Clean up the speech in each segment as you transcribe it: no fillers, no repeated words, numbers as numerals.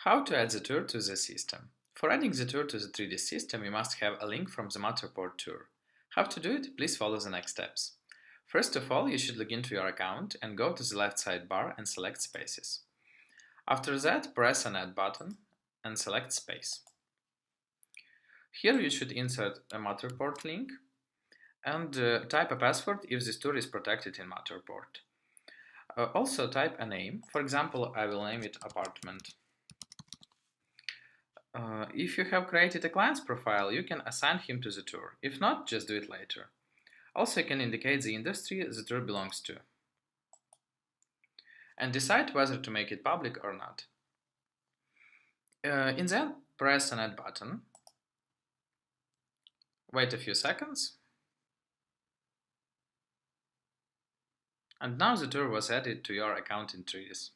How to add the tour to the system. For adding the tour to the Treedis system, you must have a link from the Matterport tour. How to do it? Please follow the next steps. First of all, you should log into your account and go to the left sidebar and select Spaces. After that, press an Add button and select Space. Here you should insert a Matterport link and type a password if this tour is protected in Matterport. Also type a name. For example, I will name it Apartment. If you have created a client's profile, you can assign him to the tour. If not, just do it later. Also, you can indicate the industry the tour belongs to. And decide whether to make it public or not. In the end, press an Add button. Wait a few seconds. And now the tour was added to your account in Treedis.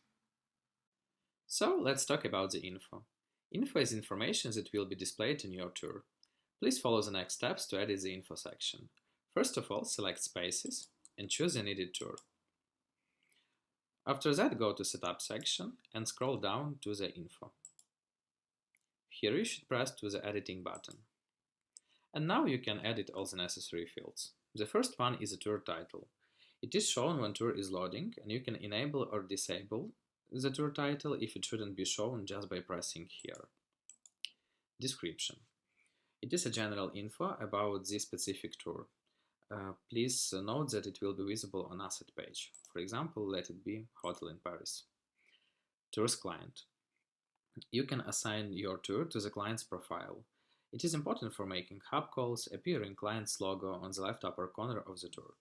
So let's talk about the info. Info is information that will be displayed in your tour. Please follow the next steps to edit the info section. First of all, select Spaces and choose the needed tour. After that, go to Setup section and scroll down to the info. Here you should press to the editing button. And now you can edit all the necessary fields. The first one is the tour title. It is shown when tour is loading, and you can enable or disable the tour title if it shouldn't be shown just by pressing here. Description. It is a general info about this specific tour. Please note that it will be visible on asset page. For example, let it be Hotel in Paris. Tours client. You can assign your tour to the client's profile. It is important for making hub calls appearing client's logo on the left upper corner of the tour.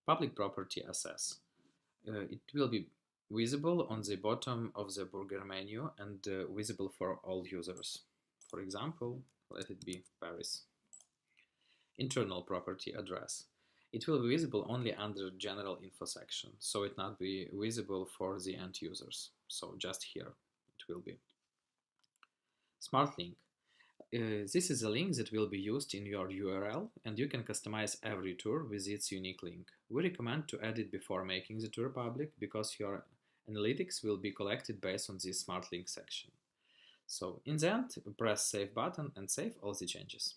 Public property access. It will be visible on the bottom of the burger menu and visible for all users. For example, let it be Paris. Internal property address. It will be visible only under general info section, so it not be visible for the end users. So just here it will be. Smart link. This is a link that will be used in your URL, and you can customize every tour with its unique link. We recommend to add it before making the tour public, because your analytics will be collected based on this smart link section. So in the end, press Save button and save all the changes.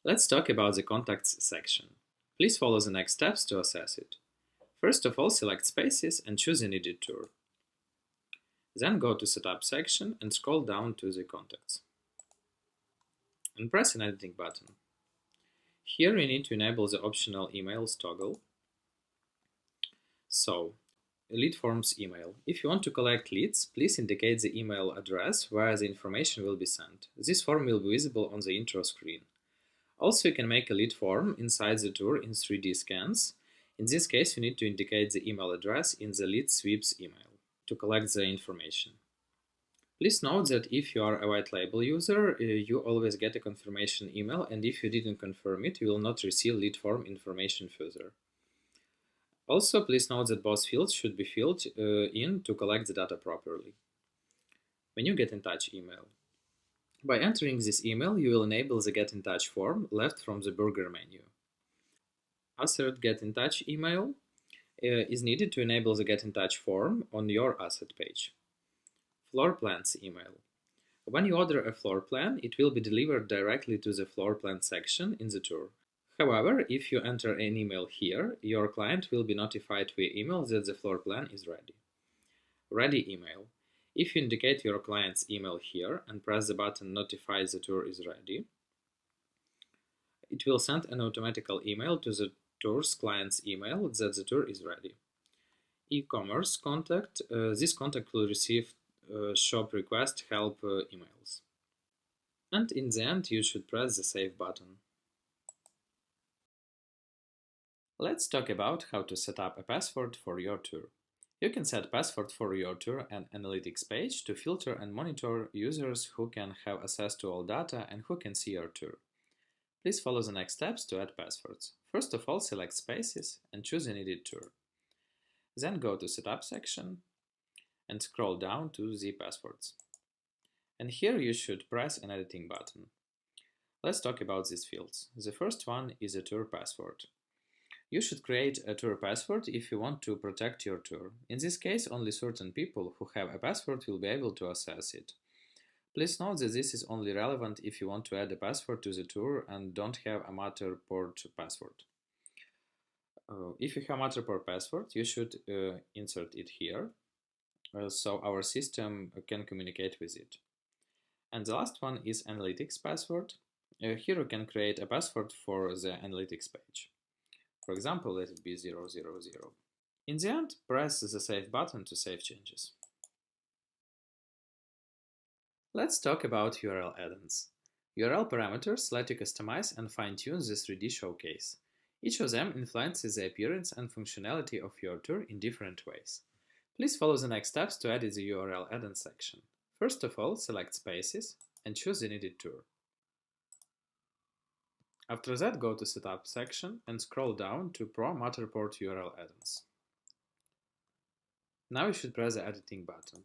Let's talk about the Contacts section. Please follow the next steps to access it. First of all, select Spaces and choose the needed tour. Then go to Setup section and scroll down to the Contacts. And press an Editing button. Here you need to enable the optional emails toggle. So, lead forms email. If you want to collect leads, please indicate the email address where the information will be sent. This form will be visible on the intro screen. Also, you can make a lead form inside the tour in 3D scans. In this case, you need to indicate the email address in the lead sweeps email to collect the information. Please note that if you are a white label user, you always get a confirmation email, and if you didn't confirm it, you will not receive lead form information further. Also, please note that both fields should be filled in to collect the data properly. When you get in touch email. By entering this email, you will enable the Get in Touch form left from the burger menu. Assert Get in Touch email is needed to enable the Get in Touch form on your asset page. Floor plans email. When you order a floor plan, it will be delivered directly to the floor plan section in the tour. However, if you enter an email here, your client will be notified via email that the floor plan is ready. Ready email. If you indicate your client's email here and press the button Notify the tour is ready, it will send an automatical email to the tour's client's email that the tour is ready. E-commerce contact. This contact will receive shop request help emails. And in the end, you should press the Save button. Let's talk about how to set up a password for your tour. You can set password for your tour and analytics page to filter and monitor users who can have access to all data and who can see your tour. Please follow the next steps to add passwords. First of all, select Spaces and choose the needed tour. Then go to Setup section and scroll down to the passwords. And here you should press an editing button. Let's talk about these fields. The first one is a tour password. You should create a tour password if you want to protect your tour. In this case, only certain people who have a password will be able to access it. Please note that this is only relevant if you want to add a password to the tour and don't have a Matterport password. If you have Matterport password, you should insert it here, so our system can communicate with it. And the last one is analytics password. Here you can create a password for the analytics page. For example, let it be 000. In the end, press the Save button to save changes. Let's talk about URL add-ons. URL parameters let you customize and fine-tune the 3D showcase. Each of them influences the appearance and functionality of your tour in different ways. Please follow the next steps to edit the URL add-on section. First of all, select Spaces and choose the needed tour. After that, go to Setup section and scroll down to Pro Matterport URL add-ons. Now you should press the Editing button.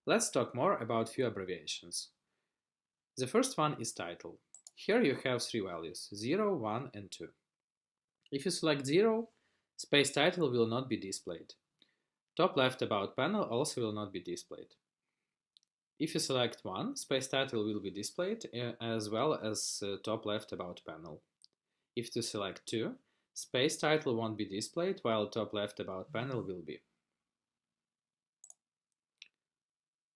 Let's talk more about few abbreviations. The first one is title. Here you have three values, 0, 1 and 2. If you select 0, space title will not be displayed. Top left about panel also will not be displayed. If you select 1, space title will be displayed as well as top left about panel. If you select 2, space title won't be displayed while top left about panel will be.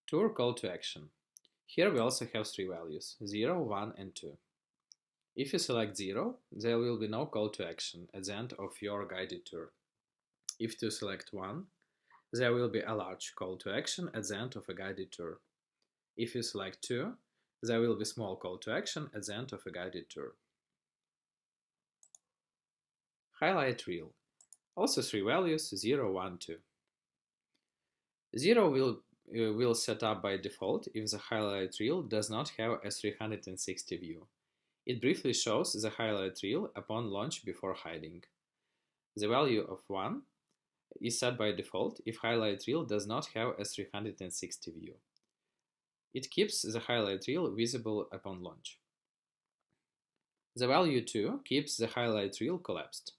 Tour call to action. Here we also have three values, 0, 1 and 2. If you select 0, there will be no call to action at the end of your guided tour. If you select 1, there will be a large call to action at the end of a guided tour. If you select 2, there will be small call to action at the end of a guided tour. Highlight reel. Also three values, 0, 1, 2. 0 will set up by default if the highlight reel does not have a 360 view. It briefly shows the highlight reel upon launch before hiding. The value of 1 is set by default if highlight reel does not have a 360 view. It keeps the highlight reel visible upon launch. The value 2 keeps the highlight reel collapsed.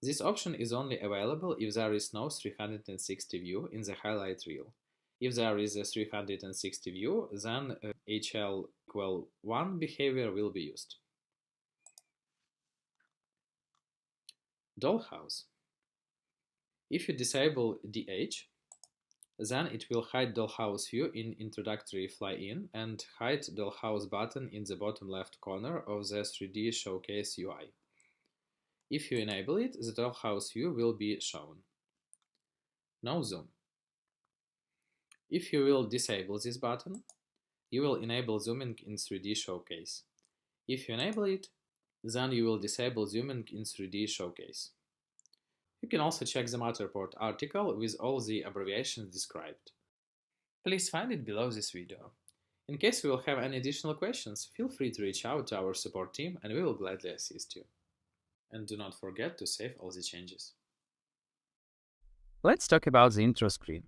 This option is only available if there is no 360 view in the highlight reel. If there is a 360 view, then HL equal 1 behavior will be used. Dollhouse. If you disable DH, then it will hide Dollhouse view in introductory fly-in and hide Dollhouse button in the bottom left corner of the 3D Showcase UI. If you enable it, the Dollhouse view will be shown. No zoom. If you will disable this button, you will enable zooming in 3D Showcase. If you enable it, then you will disable zooming in 3D Showcase. You can also check the Matterport article with all the abbreviations described. Please find it below this video. In case you will have any additional questions, feel free to reach out to our support team and we will gladly assist you. And do not forget to save all the changes. Let's talk about the intro screen.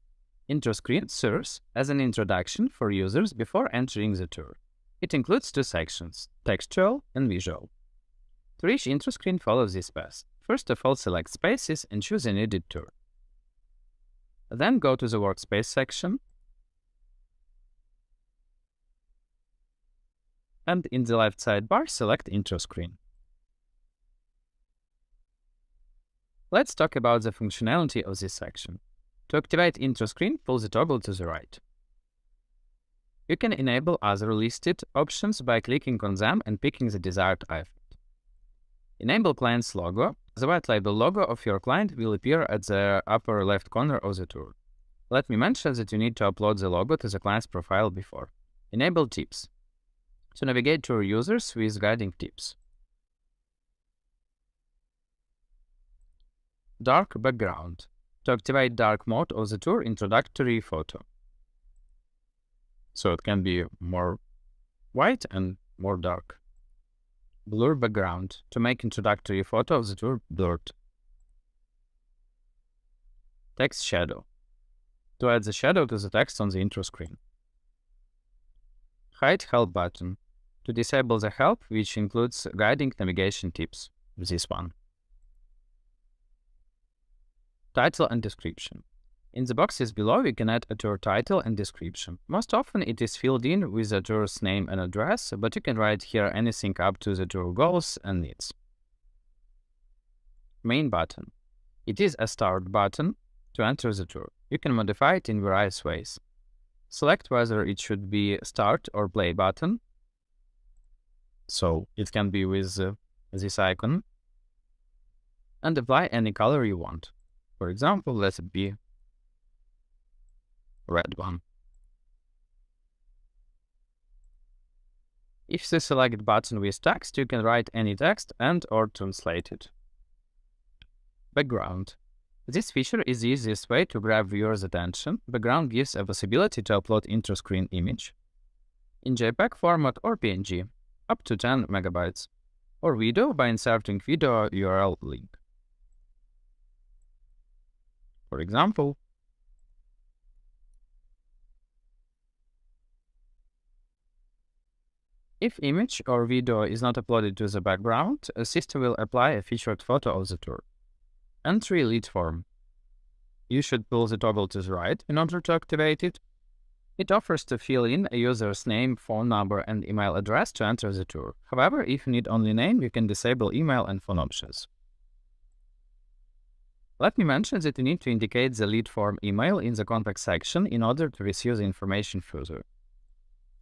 Intro screen serves as an introduction for users before entering the tour. It includes two sections, textual and visual. To reach intro screen, follow this path. First of all, select Spaces and choose a needed tour. Then go to the Workspace section and in the left sidebar, select Intro Screen. Let's talk about the functionality of this section. To activate Intro Screen, pull the toggle to the right. You can enable other listed options by clicking on them and picking the desired effect. Enable client's logo. The white label logo of your client will appear at the upper left corner of the tour. Let me mention that you need to upload the logo to the client's profile before. Enable tips. To navigate to your users with guiding tips. Dark background. To activate dark mode of the tour introductory photo. So it can be more white and more dark. Blur background. To make introductory photo of the tour blurred. Text shadow. To add the shadow to the text on the intro screen. Hide help button. To disable the help, which includes guiding navigation tips. This one. title and description. In the boxes below, you can add a tour title and description. Most often it is filled in with a tour's name and address, but you can write here anything up to the tour goals and needs. Main button. It is a start button to enter the tour. You can modify it in various ways. Select whether it should be start or play button. So it can be with this icon. And apply any color you want. For example, let it be red one. If the select button with text, you can write any text and or translate it. Background. This feature is the easiest way to grab viewers' attention. Background gives a possibility to upload into-screen image in JPEG format or PNG, up to 10 megabytes, or video by inserting video URL link. For example, if image or video is not uploaded to the background, a system will apply a featured photo of the tour. Entry lead form. You should pull the toggle to the right in order to activate it. It offers to fill in a user's name, phone number, and email address to enter the tour. However, if you need only name, you can disable email and phone options. Let me mention that you need to indicate the lead form email in the contact section in order to receive the information further.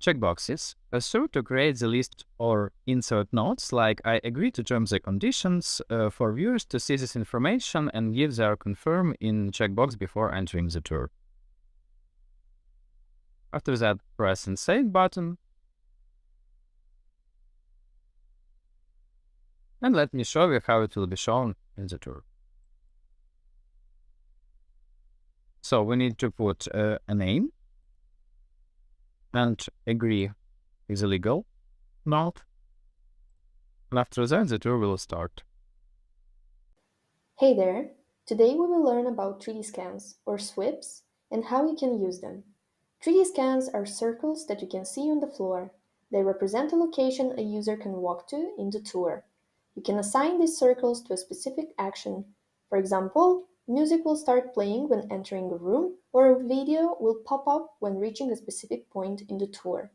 Checkboxes. Assure to create the list or insert notes like I agree to terms and conditions for viewers to see this information and give their confirm in checkbox before entering the tour. After that, press and save button. And let me show you how it will be shown in the tour. So we need to put a name and agree with a legal note. And after that, the tour will start. Hey there! Today we will learn about 3D scans, or SWIPs, and how you can use them. 3D scans are circles that you can see on the floor. They represent a location a user can walk to in the tour. You can assign these circles to a specific action. For example, music will start playing when entering a room, or a video will pop up when reaching a specific point in the tour.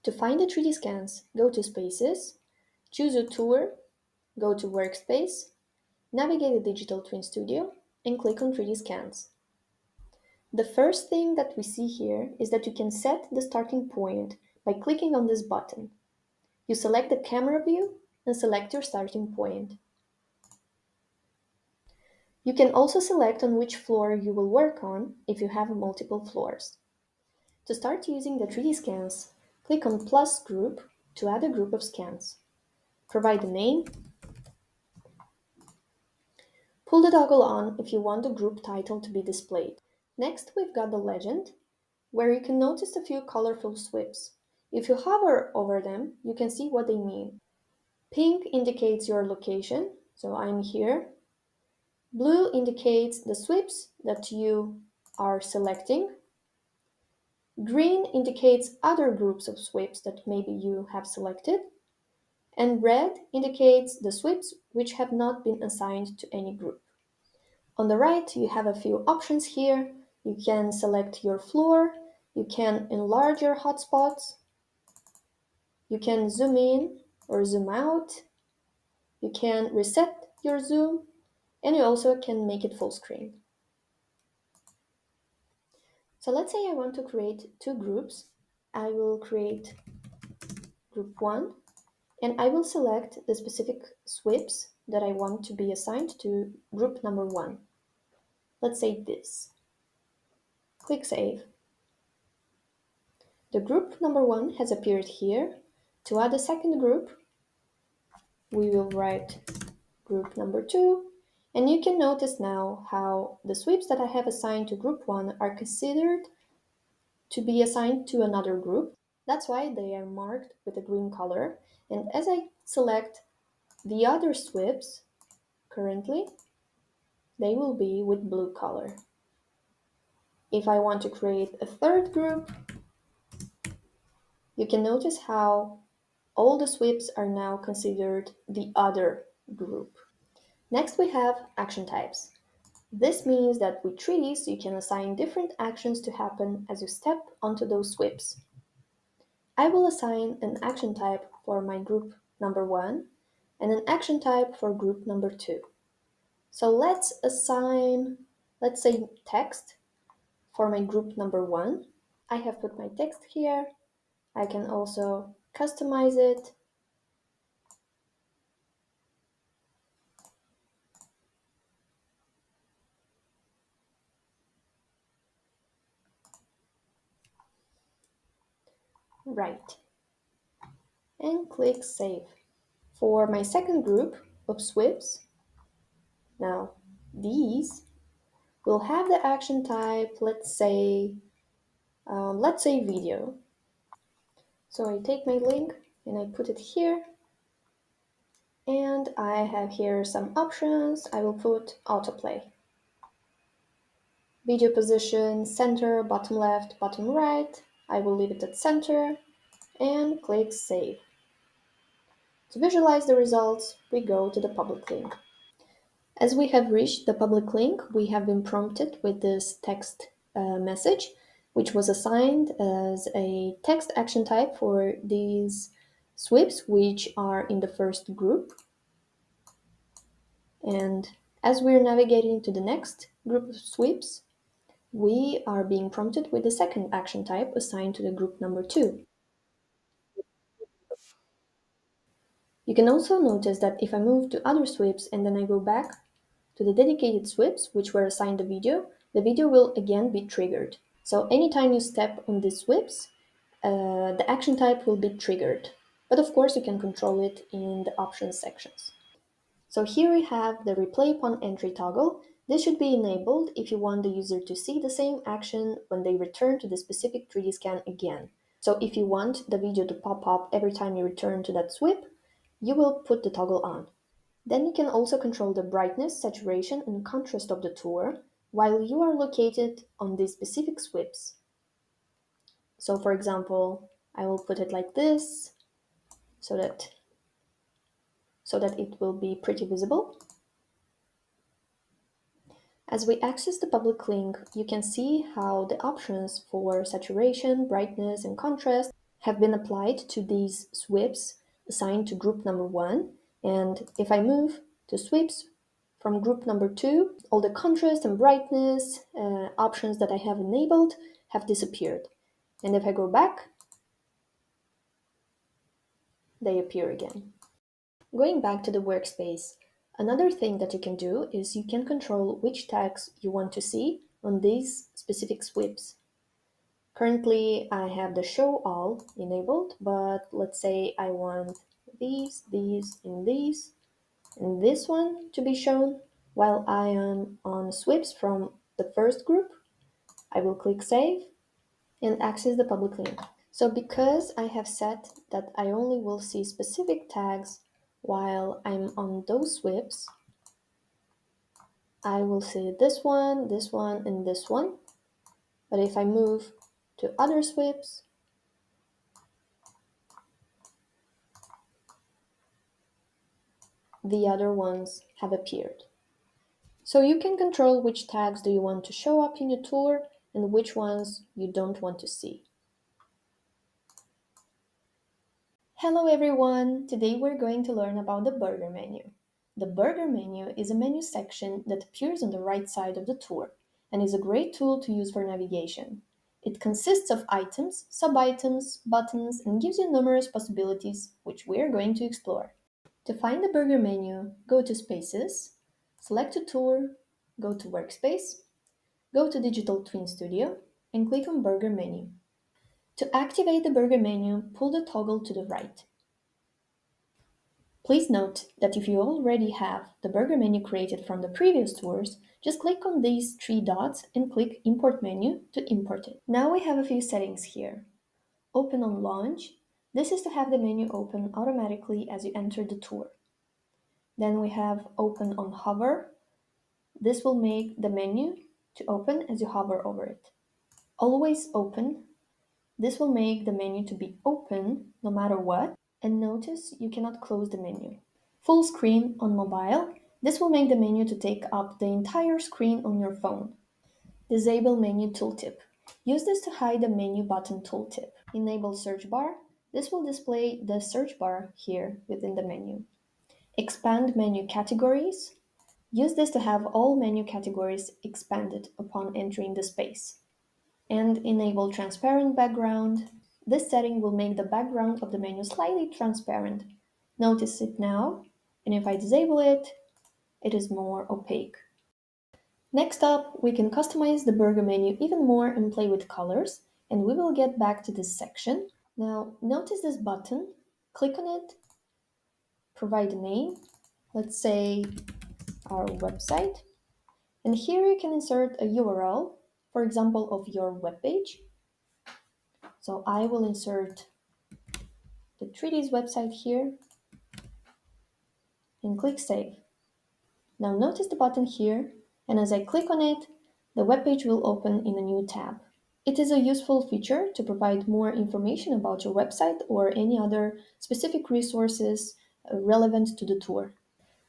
To find the 3D scans, go to Spaces, choose a tour, go to Workspace, navigate the Digital Twin Studio, and click on 3D Scans. The first thing that we see here is that you can set the starting point by clicking on this button. You select the camera view and select your starting point. You can also select on which floor you will work on if you have multiple floors. To start using the 3D scans, click on plus group to add a group of scans. Provide a name. Pull the toggle on if you want the group title to be displayed. Next, we've got the legend, where you can notice a few colorful swips. If you hover over them, you can see what they mean. Pink indicates your location, so I'm here. Blue indicates the swips that you are selecting. Green indicates other groups of swips that maybe you have selected. And red indicates the swips which have not been assigned to any group. On the right, you have a few options here. You can select your floor, you can enlarge your hotspots, you can zoom in or zoom out, you can reset your zoom, and you also can make it full screen. So let's say I want to create two groups. I will create group 1, and I will select the specific swips that I want to be assigned to group number 1. Let's say this. Click Save. The group number 1 has appeared here. To add a second group, we will write group number 2, and you can notice now how the sweeps that I have assigned to group 1 are considered to be assigned to another group. That's why they are marked with a green color, and as I select the other sweeps currently, they will be with blue color. If I want to create a third group, you can notice how all the sweeps are now considered the other group. Next we have action types. This means that with Treedis, you can assign different actions to happen as you step onto those sweeps. I will assign an action type for my group number 1 and an action type for group number 2. So let's assign, let's say, text for my group number 1. I have put my text here. I can also customize it. Right. And click Save. For my second group of sweeps, now these will have the action type, let's say video. So I take my link and I put it here, and I have here some options. I will put autoplay. Video position, center, bottom left, bottom right. I will leave it at center and click Save. To visualize the results, we go to the public link. As we have reached the public link, we have been prompted with this text message, which was assigned as a text action type for these sweeps, which are in the first group. And as we're navigating to the next group of sweeps, we are being prompted with the second action type assigned to the group number 2. You can also notice that if I move to other sweeps and then I go back to the dedicated sweeps which were assigned the video will again be triggered. So anytime you step on these sweeps, the action type will be triggered. But of course you can control it in the options sections. So here we have the replay upon entry toggle. This should be enabled if you want the user to see the same action when they return to the specific 3D scan again. So if you want the video to pop up every time you return to that sweep, you will put the toggle on. Then you can also control the brightness, saturation, and contrast of the tour while you are located on these specific sweeps. So for example, I will put it like this so that it will be pretty visible. As we access the public link, you can see how the options for saturation, brightness, and contrast have been applied to these sweeps assigned to group number 1. And if I move to sweeps from group number 2, all the contrast and brightness options that I have enabled have disappeared. And if I go back, they appear again. Going back to the workspace, another thing that you can do is you can control which tags you want to see on these specific sweeps. Currently, I have the show all enabled, but let's say I want these, and this one to be shown while I am on sweeps from the first group. I will click Save and access the public link. So because I have set that I only will see specific tags while I'm on those sweeps, I will see this one, and this one. But if I move to other sweeps, the other ones have appeared. So you can control which tags do you want to show up in your tour and which ones you don't want to see. Hello everyone! Today we're going to learn about the burger menu. The burger menu is a menu section that appears on the right side of the tour and is a great tool to use for navigation. It consists of items, sub-items, buttons, and gives you numerous possibilities, which we're going to explore. To find the burger menu, go to Spaces, select a tour, go to Workspace, go to Digital Twin Studio, and click on Burger Menu. To activate the burger menu, pull the toggle to the right. Please note that if you already have the burger menu created from the previous tours, just click on these 3 dots and click Import Menu to import it. Now we have a few settings here. Open on launch. This is to have the menu open automatically as you enter the tour. Then we have Open on hover. This will make the menu to open as you hover over it. Always open. This will make the menu to be open no matter what. And notice you cannot close the menu. Full screen on mobile. This will make the menu to take up the entire screen on your phone. Disable menu tooltip. Use this to hide the menu button tooltip. Enable search bar. This will display the search bar here within the menu. Expand menu categories. Use this to have all menu categories expanded upon entering the space. And enable transparent background. This setting will make the background of the menu slightly transparent. Notice it now, and if I disable it, it is more opaque. Next up, we can customize the burger menu even more and play with colors, and we will get back to this section. Now, notice this button, click on it, provide a name, let's say our website, and here you can insert a URL, for example, of your web page. So I will insert the Treedis website here and click Save. Now notice the button here, and as I click on it, the web page will open in a new tab. It is a useful feature to provide more information about your website or any other specific resources relevant to the tour.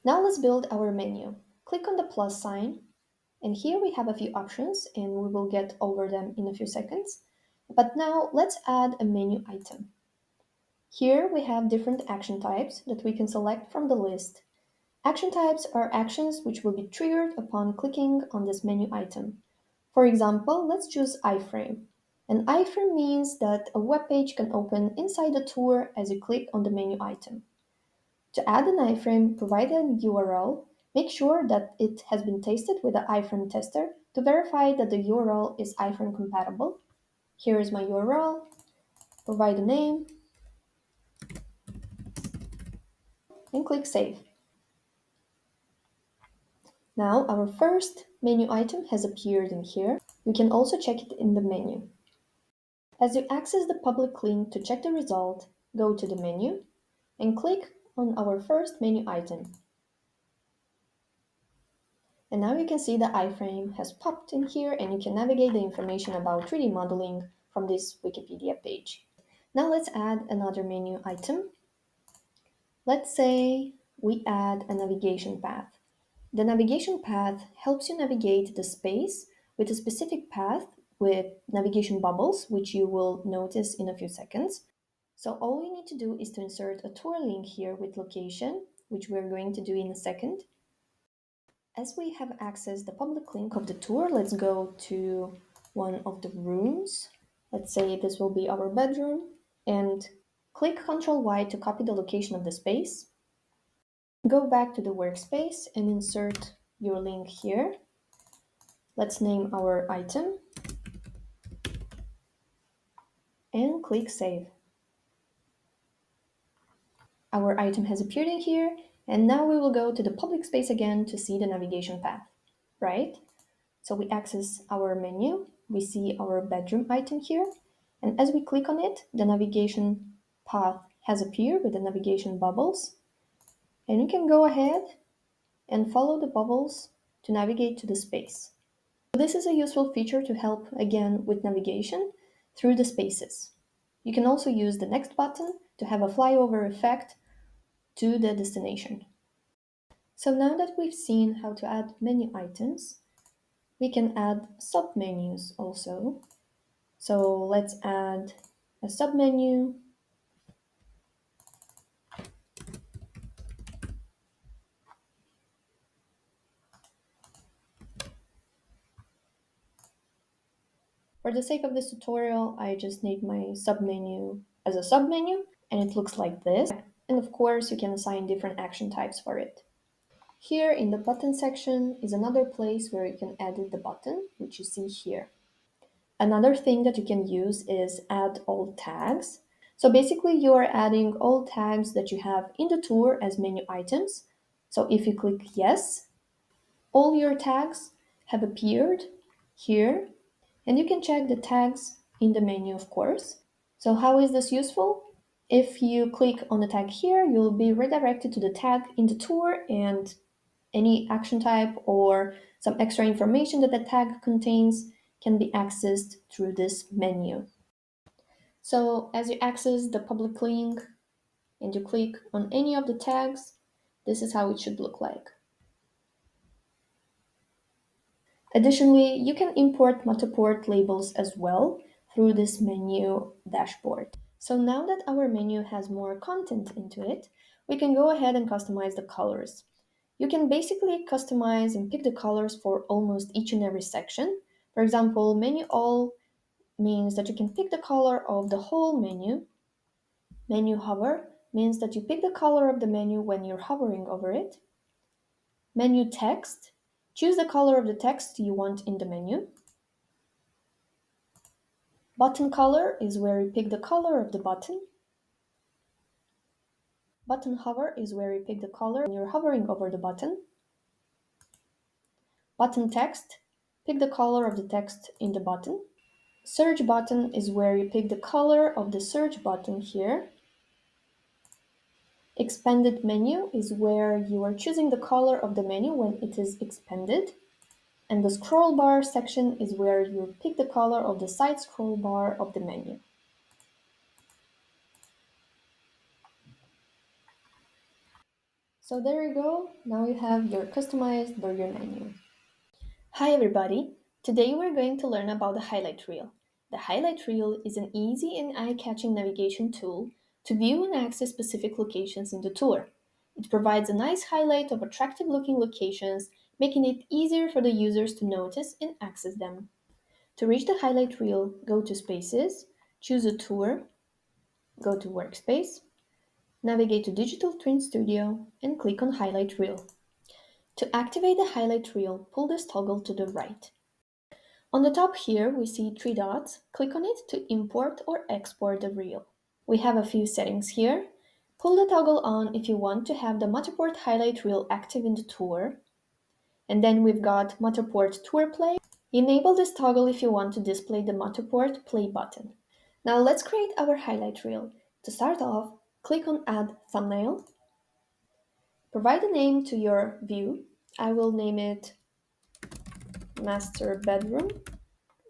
Now let's build our menu. Click on the plus sign, and here we have a few options, and we will get over them in a few seconds. But now let's add a menu item. Here we have different action types that we can select from the list. Action types are actions which will be triggered upon clicking on this menu item. For example, let's choose iframe. An iframe means that a web page can open inside the tour as you click on the menu item. To add an iframe, provide a URL. Make sure that it has been tested with the iframe tester to verify that the URL is iframe compatible. Here is my URL. Provide a name and click Save. Now our first menu item has appeared in here. You can also check it in the menu. As you access the public link to check the result, go to the menu and click on our first menu item. And now you can see the iframe has popped in here, and you can navigate the information about 3D modeling from this Wikipedia page. Now let's add another menu item. Let's say we add a navigation path. The navigation path helps you navigate the space with a specific path with navigation bubbles, which you will notice in a few seconds. So all you need to do is to insert a tour link here with location, which we're going to do in a second. As we have accessed the public link of the tour, let's go to one of the rooms. Let's say this will be our bedroom, and click Ctrl Y to copy the location of the space. Go back to the workspace and insert your link here. Let's name our item and click Save. Our item has appeared in here, and now we will go to the public space again to see the navigation path, right? So we access our menu, we see our bedroom item here, and as we click on it, the navigation path has appeared with the navigation bubbles, and you can go ahead and follow the bubbles to navigate to the space. This is a useful feature to help again with navigation through the spaces. You can also use the next button to have a flyover effect to the destination. So now that we've seen how to add menu items, we can add submenus also. So let's add a submenu. For the sake of this tutorial, I just named my submenu as a submenu, and it looks like this. And of course, you can assign different action types for it. Here in the button section is another place where you can edit the button, which you see here. Another thing that you can use is add all tags. So basically you are adding all tags that you have in the tour as menu items. So if you click yes, all your tags have appeared here, and you can check the tags in the menu, of course. So how is this useful? If you click on the tag here, you'll be redirected to the tag in the tour, and any action type or some extra information that the tag contains can be accessed through this menu. So as you access the public link and you click on any of the tags, this is how it should look like. Additionally, you can import Matterport labels as well through this menu dashboard. So now that our menu has more content into it, we can go ahead and customize the colors. You can basically customize and pick the colors for almost each and every section. For example, menu all means that you can pick the color of the whole menu. Menu hover means that you pick the color of the menu when you're hovering over it. Menu text, choose the color of the text you want in the menu. Button color is where you pick the color of the button. Button hover is where you pick the color when you're hovering over the button. Button text, pick the color of the text in the button. Search button is where you pick the color of the search button here. Expanded menu is where you are choosing the color of the menu when it is expanded. And the scroll bar section is where you pick the color of the side scroll bar of the menu. So there you go, now you have your customized burger menu. Hi everybody! Today we're going to learn about the highlight reel. The highlight reel is an easy and eye-catching navigation tool to view and access specific locations in the tour. It provides a nice highlight of attractive-looking locations, making it easier for the users to notice and access them. To reach the highlight reel, go to Spaces, choose a tour, go to Workspace, navigate to Digital Twin Studio, and click on Highlight Reel. To activate the highlight reel, pull this toggle to the right. On the top here, we see three dots. Click on it to import or export the reel. We have a few settings here. Pull the toggle on if you want to have the Matterport highlight reel active in the tour. And then we've got Matterport Tour Play. Enable this toggle if you want to display the Matterport Play button. Now let's create our highlight reel. To start off, click on Add Thumbnail. Provide a name to your view. I will name it Master Bedroom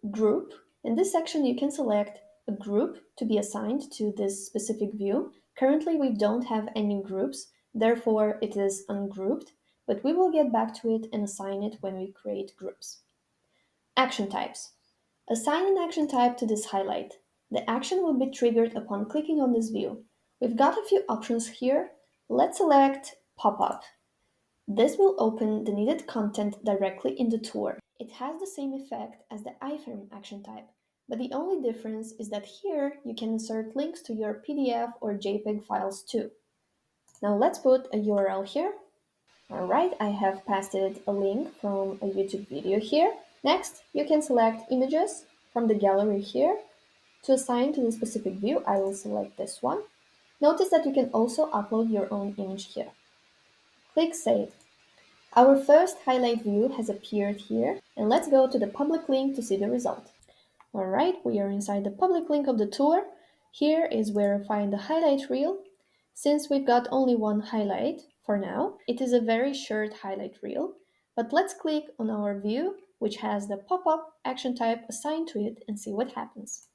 Group. In this section, you can select a group to be assigned to this specific view. Currently, we don't have any groups, therefore it is ungrouped, but we will get back to it and assign it when we create groups. Action types. Assign an action type to this highlight. The action will be triggered upon clicking on this view. We've got a few options here. Let's select Pop-up. This will open the needed content directly in the tour. It has the same effect as the iframe action type, but the only difference is that here you can insert links to your PDF or JPEG files too. Now let's put a URL here. Alright, I have pasted a link from a YouTube video here. Next, you can select images from the gallery here. To assign to the specific view, I will select this one. Notice that you can also upload your own image here. Click Save. Our first highlight view has appeared here, and let's go to the public link to see the result. Alright, we are inside the public link of the tour. Here is where I find the highlight reel. Since we've got only one highlight for now, it is a very short highlight reel, but let's click on our view, which has the pop-up action type assigned to it, and see what happens.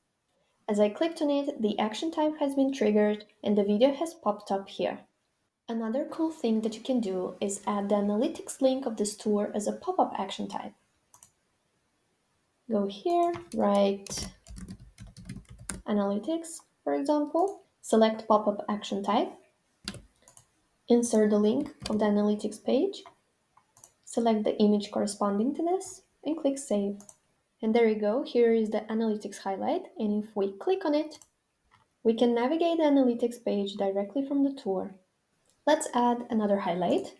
As I clicked on it, the action type has been triggered and the video has popped up here. Another cool thing that you can do is add the analytics link of this tour as a pop-up action type. Go here, write analytics, for example, select pop-up action type, insert the link of the analytics page, select the image corresponding to this, and click Save. And there you go, here is the analytics highlight, and if we click on it, we can navigate the analytics page directly from the tour. Let's add another highlight.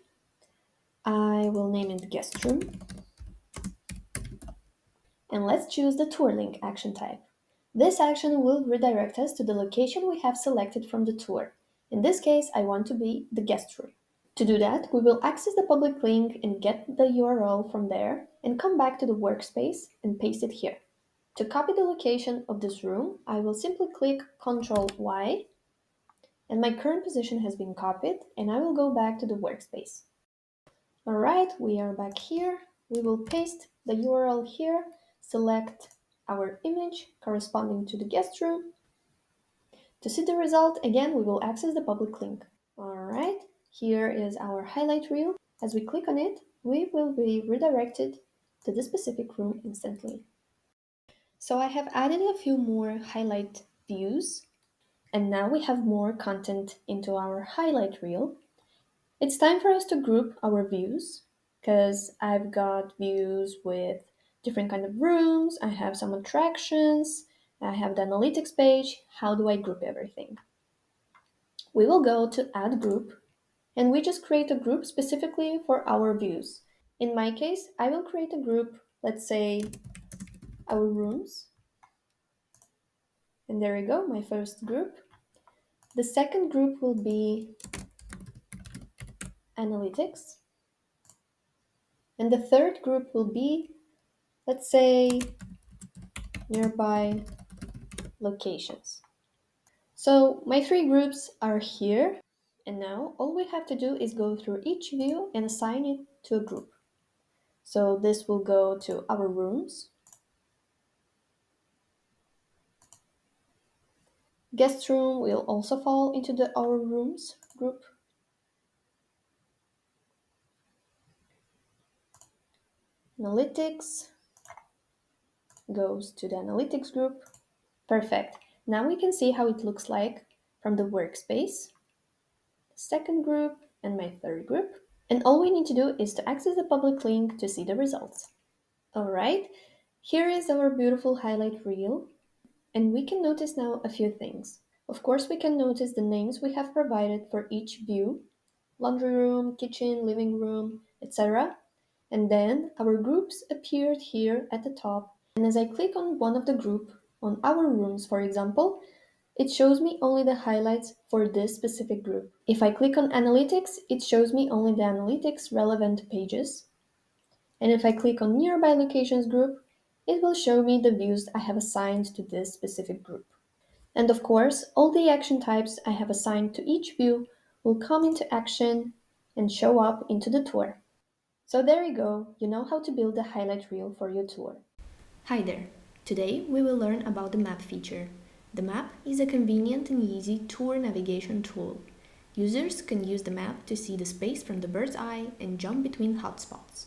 I will name it Guest Room. And let's choose the tour link action type. This action will redirect us to the location we have selected from the tour. In this case, I want to be the guest room. To do that, we will access the public link and get the URL from there and come back to the workspace and paste it here. To copy the location of this room, I will simply click Ctrl Y, and my current position has been copied, and I will go back to the workspace. Alright, we are back here. We will paste the URL here, select our image corresponding to the guest room. To see the result, again, we will access the public link. Alright, here is our highlight reel. As we click on it, we will be redirected to the specific room instantly. So I have added a few more highlight views, and now we have more content into our highlight reel. It's time for us to group our views, because I've got views with different kind of rooms, I have some attractions, I have the analytics page. How do I group everything? We will go to add group, and we just create a group specifically for our views. In my case, I will create a group, let's say our rooms. And there we go, my first group. The second group will be analytics. And the third group will be, let's say, nearby locations. So my three groups are here. And now all we have to do is go through each view and assign it to a group. So this will go to our rooms. Guest room will also fall into the our rooms group. Analytics goes to the analytics group. Perfect. Now we can see how it looks like from the workspace, the second group, and my third group. And all we need to do is to access the public link to see the results. All right, here is our beautiful highlight reel. And we can notice now a few things. Of course, we can notice the names we have provided for each view: laundry room, kitchen, living room, etc. And then our groups appeared here at the top. And as I click on one of the group, on our rooms for example, it shows me only the highlights for this specific group. If I click on analytics, it shows me only the analytics relevant pages. And if I click on nearby locations group, it will show me the views I have assigned to this specific group. And of course, all the action types I have assigned to each view will come into action and show up into the tour. So there you go, you know how to build a highlight reel for your tour. Hi there! Today we will learn about the map feature. The map is a convenient and easy tour navigation tool. Users can use the map to see the space from the bird's eye and jump between hotspots.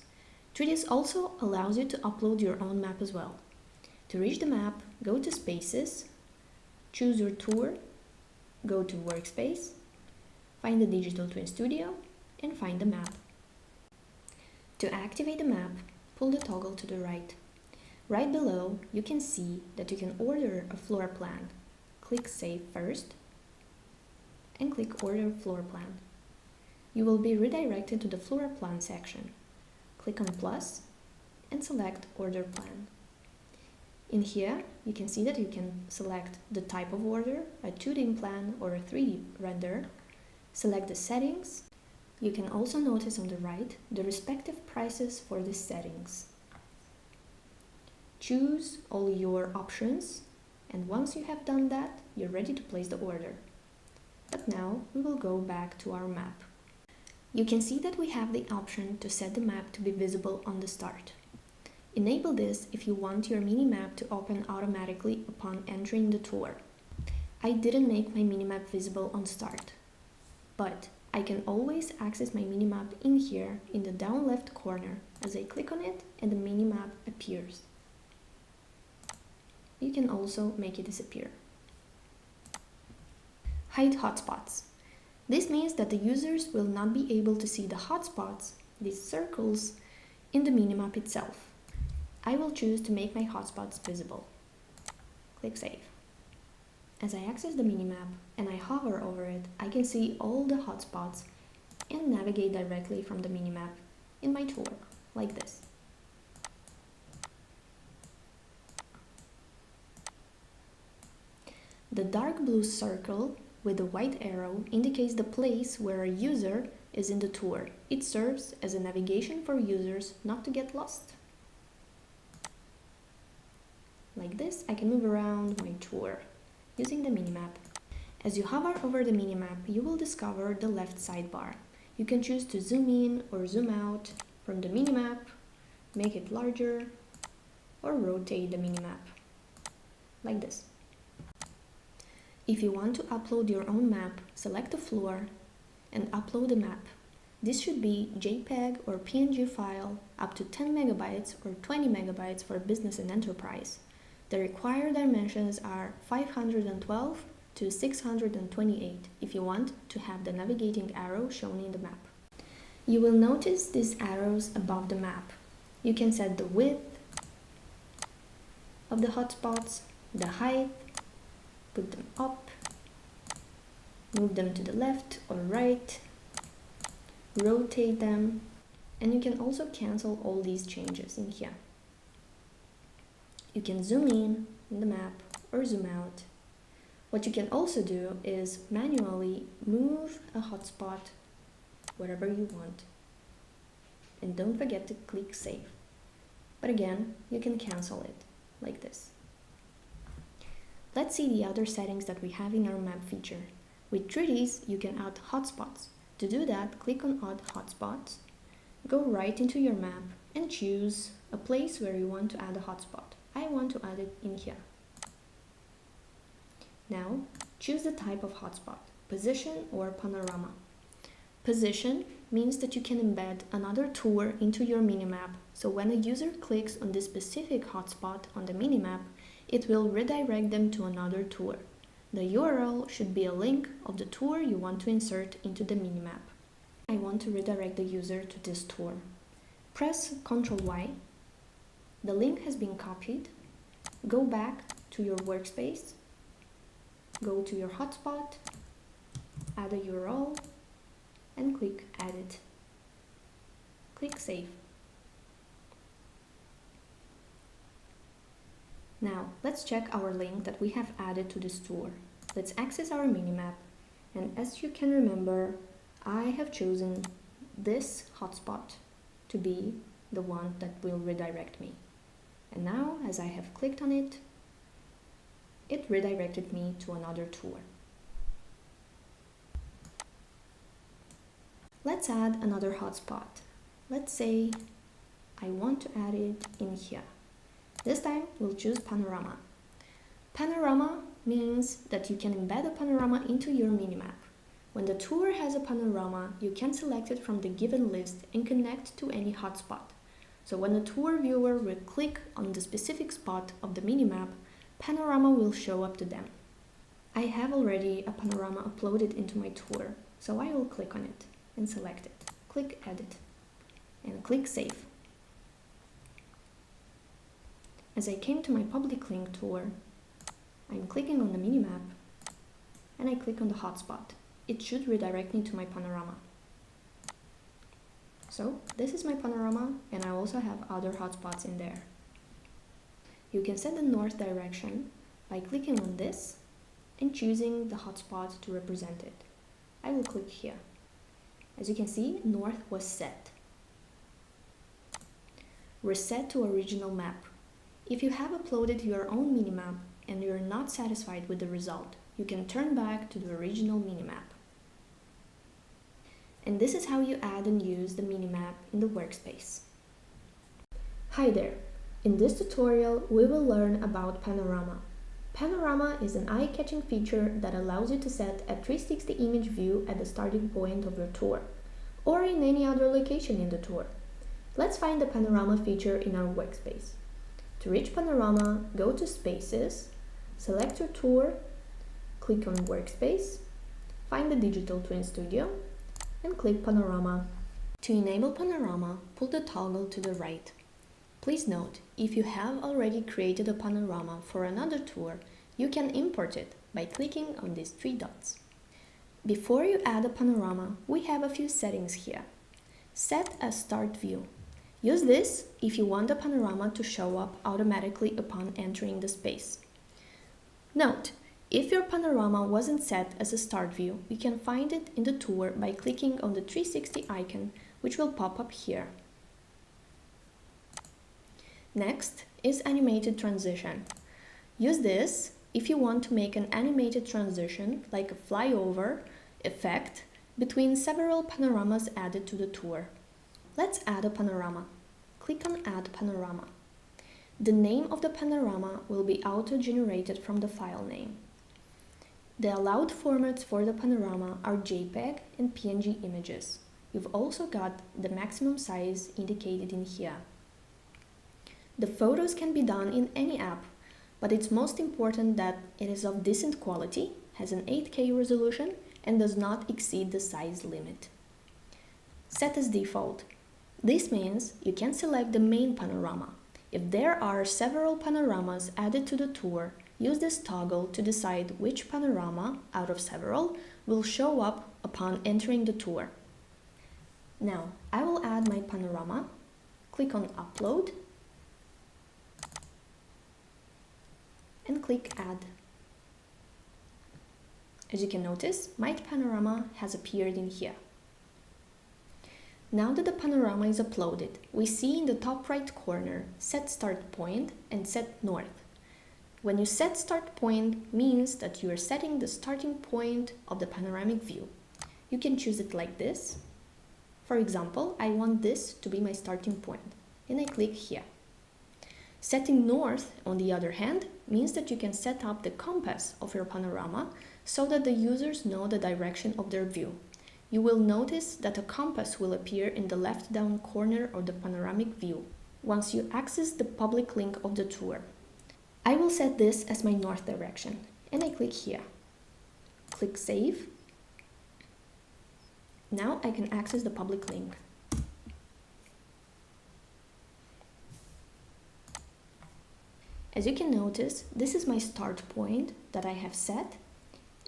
Treedis also allows you to upload your own map as well. To reach the map, go to Spaces, choose your tour, go to Workspace, find the Digital Twin Studio, and find the map. To activate the map, pull the toggle to the right. Right below, you can see that you can order a floor plan. Click Save first, and click Order Floor Plan. You will be redirected to the floor plan section. Click on plus and select Order Plan. In here, you can see that you can select the type of order, a 2D plan or a 3D render. Select the settings. You can also notice on the right the respective prices for the settings. Choose all your options, and once you have done that, you're ready to place the order. But now we will go back to our map. You can see that we have the option to set the map to be visible on the start. Enable this if you want your minimap to open automatically upon entering the tour. I didn't make my minimap visible on start, but I can always access my minimap in here in the down left corner as I click on it and the minimap appears. You can also make it disappear. Hide hotspots. This means that the users will not be able to see the hotspots, these circles, in the minimap itself. I will choose to make my hotspots visible. Click Save. As I access the minimap and I hover over it, I can see all the hotspots and navigate directly from the minimap in my tour, like this. The dark blue circle with the white arrow indicates the place where a user is in the tour. It serves as a navigation for users not to get lost. Like this, I can move around my tour using the minimap. As you hover over the minimap, you will discover the left sidebar. You can choose to zoom in or zoom out from the minimap, make it larger, or rotate the minimap, like this. If you want to upload your own map, select the floor and upload the map. This should be JPEG or PNG file up to 10 megabytes or 20 megabytes for business and enterprise. The required dimensions are 512 to 628 if you want to have the navigating arrow shown in the map. You will notice these arrows above the map. You can set the width of the hotspots, the height, put them up, move them to the left or right, rotate them, and you can also cancel all these changes in here. You can zoom in the map or zoom out. What you can also do is manually move a hotspot wherever you want. And don't forget to click Save. But again, you can cancel it like this. Let's see the other settings that we have in our map feature. With Treedis, you can add hotspots. To do that, click on Add Hotspots, go right into your map and choose a place where you want to add a hotspot. I want to add it in here. Now, choose the type of hotspot, position or panorama. Position means that you can embed another tour into your minimap, so when a user clicks on this specific hotspot on the minimap, it will redirect them to another tour. The URL should be a link of the tour you want to insert into the minimap. I want to redirect the user to this tour. Press Ctrl Y. The link has been copied. Go back to your workspace. Go to your hotspot, add a URL, and click Edit. Click Save. Now, let's check our link that we have added to this tour. Let's access our minimap, and as you can remember, I have chosen this hotspot to be the one that will redirect me. And now, as I have clicked on it, it redirected me to another tour. Let's add another hotspot. Let's say I want to add it in here. This time we'll choose Panorama. Panorama means that you can embed a panorama into your minimap. When the tour has a panorama, you can select it from the given list and connect to any hotspot. So when the tour viewer will click on the specific spot of the minimap, Panorama will show up to them. I have already a panorama uploaded into my tour, so I will click on it and select it. Click Edit and click Save. As I came to my public link tour, I'm clicking on the minimap and I click on the hotspot. It should redirect me to my panorama. So this is my panorama, and I also have other hotspots in there. You can set the north direction by clicking on this and choosing the hotspot to represent it. I will click here. As you can see, north was set. Reset to original map. If you have uploaded your own minimap and you're not satisfied with the result, you can turn back to the original minimap. And this is how you add and use the minimap in the workspace. Hi there! In this tutorial, we will learn about Panorama. Panorama is an eye-catching feature that allows you to set a 360 image view at the starting point of your tour, or in any other location in the tour. Let's find the Panorama feature in our workspace. To reach Panorama, go to Spaces, select your tour, click on Workspace, find the Digital Twin Studio, and click Panorama. To enable Panorama, pull the toggle to the right. Please note, if you have already created a panorama for another tour, you can import it by clicking on these three dots. Before you add a panorama, we have a few settings here. Set a start view. Use this if you want the panorama to show up automatically upon entering the space. Note, if your panorama wasn't set as a start view, you can find it in the tour by clicking on the 360 icon, which will pop up here. Next is animated transition. Use this if you want to make an animated transition, like a flyover effect, between several panoramas added to the tour. Let's add a panorama. Click on Add Panorama. The name of the panorama will be auto-generated from the file name. The allowed formats for the panorama are JPEG and PNG images. You've also got the maximum size indicated in here. The photos can be done in any app, but it's most important that it is of decent quality, has an 8K resolution, and does not exceed the size limit. Set as default. This means you can select the main panorama. If there are several panoramas added to the tour, use this toggle to decide which panorama, out of several, will show up upon entering the tour. Now, I will add my panorama, click on Upload, and click Add. As you can notice, my panorama has appeared in here. Now that the panorama is uploaded, we see in the top right corner Set Start Point and Set North. When you set start point means that you are setting the starting point of the panoramic view. You can choose it like this. For example, I want this to be my starting point, and I click here. Setting north, on the other hand, means that you can set up the compass of your panorama so that the users know the direction of their view. You will notice that a compass will appear in the left down corner of the panoramic view once you access the public link of the tour. I will set this as my north direction, and I click here. Click Save. Now I can access the public link. As you can notice, this is my start point that I have set,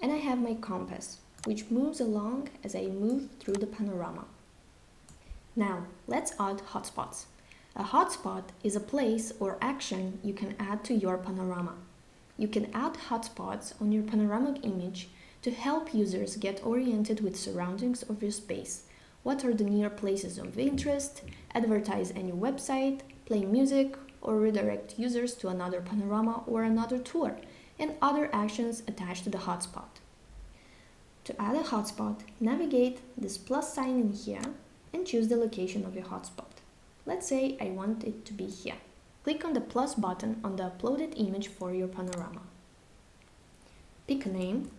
and I have my compass, which moves along as I move through the panorama. Now, let's add hotspots. A hotspot is a place or action you can add to your panorama. You can add hotspots on your panoramic image to help users get oriented with surroundings of your space. What are the near places of interest, advertise any website, play music, or redirect users to another panorama or another tour, and other actions attached to the hotspot. To add a hotspot, navigate this plus sign in here and choose the location of your hotspot. Let's say I want it to be here. Click on the plus button on the uploaded image for your panorama. Pick a name.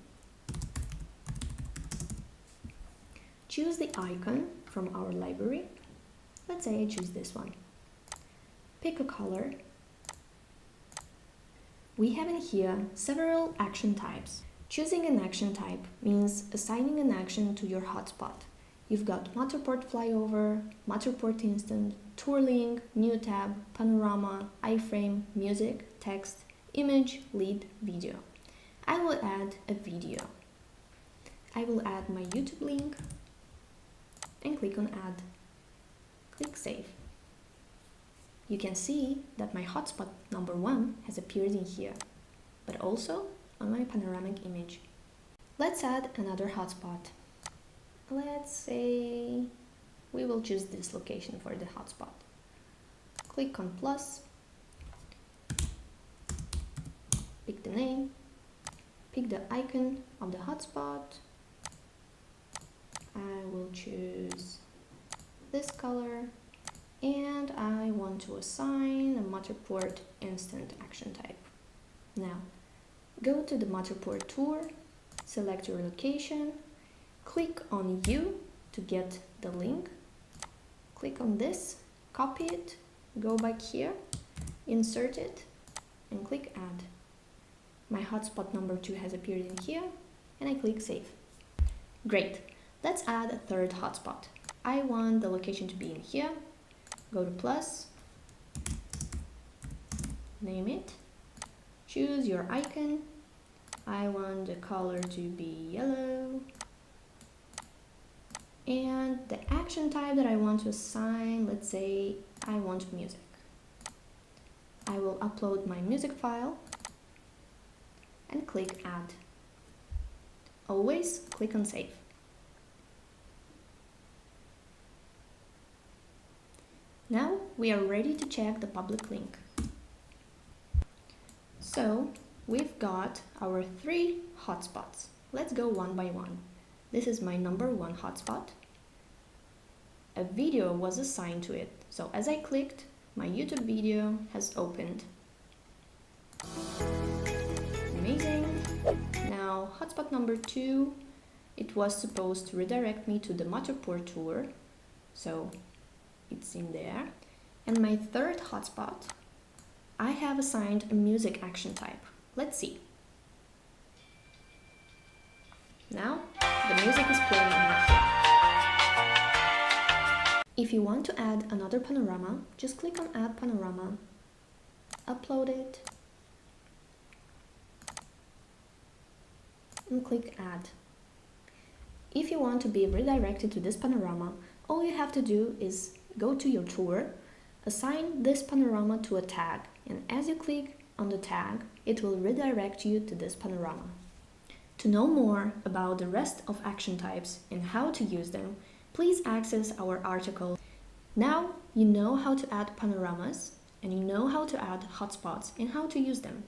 Choose the icon from our library. Let's say I choose this one. Pick a color. We have in here several action types. Choosing an action type means assigning an action to your hotspot. You've got Matterport Flyover, Matterport Instant, Tour Link, New Tab, Panorama, iframe, Music, Text, Image, Lead, Video. I will add a video. I will add my YouTube link and click on Add. Click Save. You can see that my hotspot number 1 has appeared in here, but also on my panoramic image. Let's add another hotspot. Let's say we will choose this location for the hotspot. Click on plus, pick the name, pick the icon of the hotspot. I will choose this color, and I want to assign a Matterport Instant action type. Now, go to the Matterport tour, select your location, click on U to get the link, click on this, copy it, go back here, insert it, and click Add. My hotspot number 2 has appeared in here, and I click Save. Great, let's add a third hotspot. I want the location to be in here, go to plus, name it, choose your icon. I want the color to be yellow, and the action type that I want to assign, let's say I want music. I will upload my music file and click Add. Always click on Save. Now we are ready to check the public link. So we've got our 3 hotspots. Let's go one by one. This is my number 1 hotspot. A video was assigned to it, so as I clicked, my YouTube video has opened. Amazing. Now hotspot number 2, it was supposed to redirect me to the Matterport tour, so it's in there. And my third hotspot, I have assigned a music action type. Let's see. Now, the music is playing over here. If you want to add another panorama, just click on Add Panorama, upload it, and click Add. If you want to be redirected to this panorama, all you have to do is go to your tour, assign this panorama to a tag, and as you click on the tag, it will redirect you to this panorama. To know more about the rest of action types and how to use them, please access our article. Now you know how to add panoramas, and you know how to add hotspots and how to use them.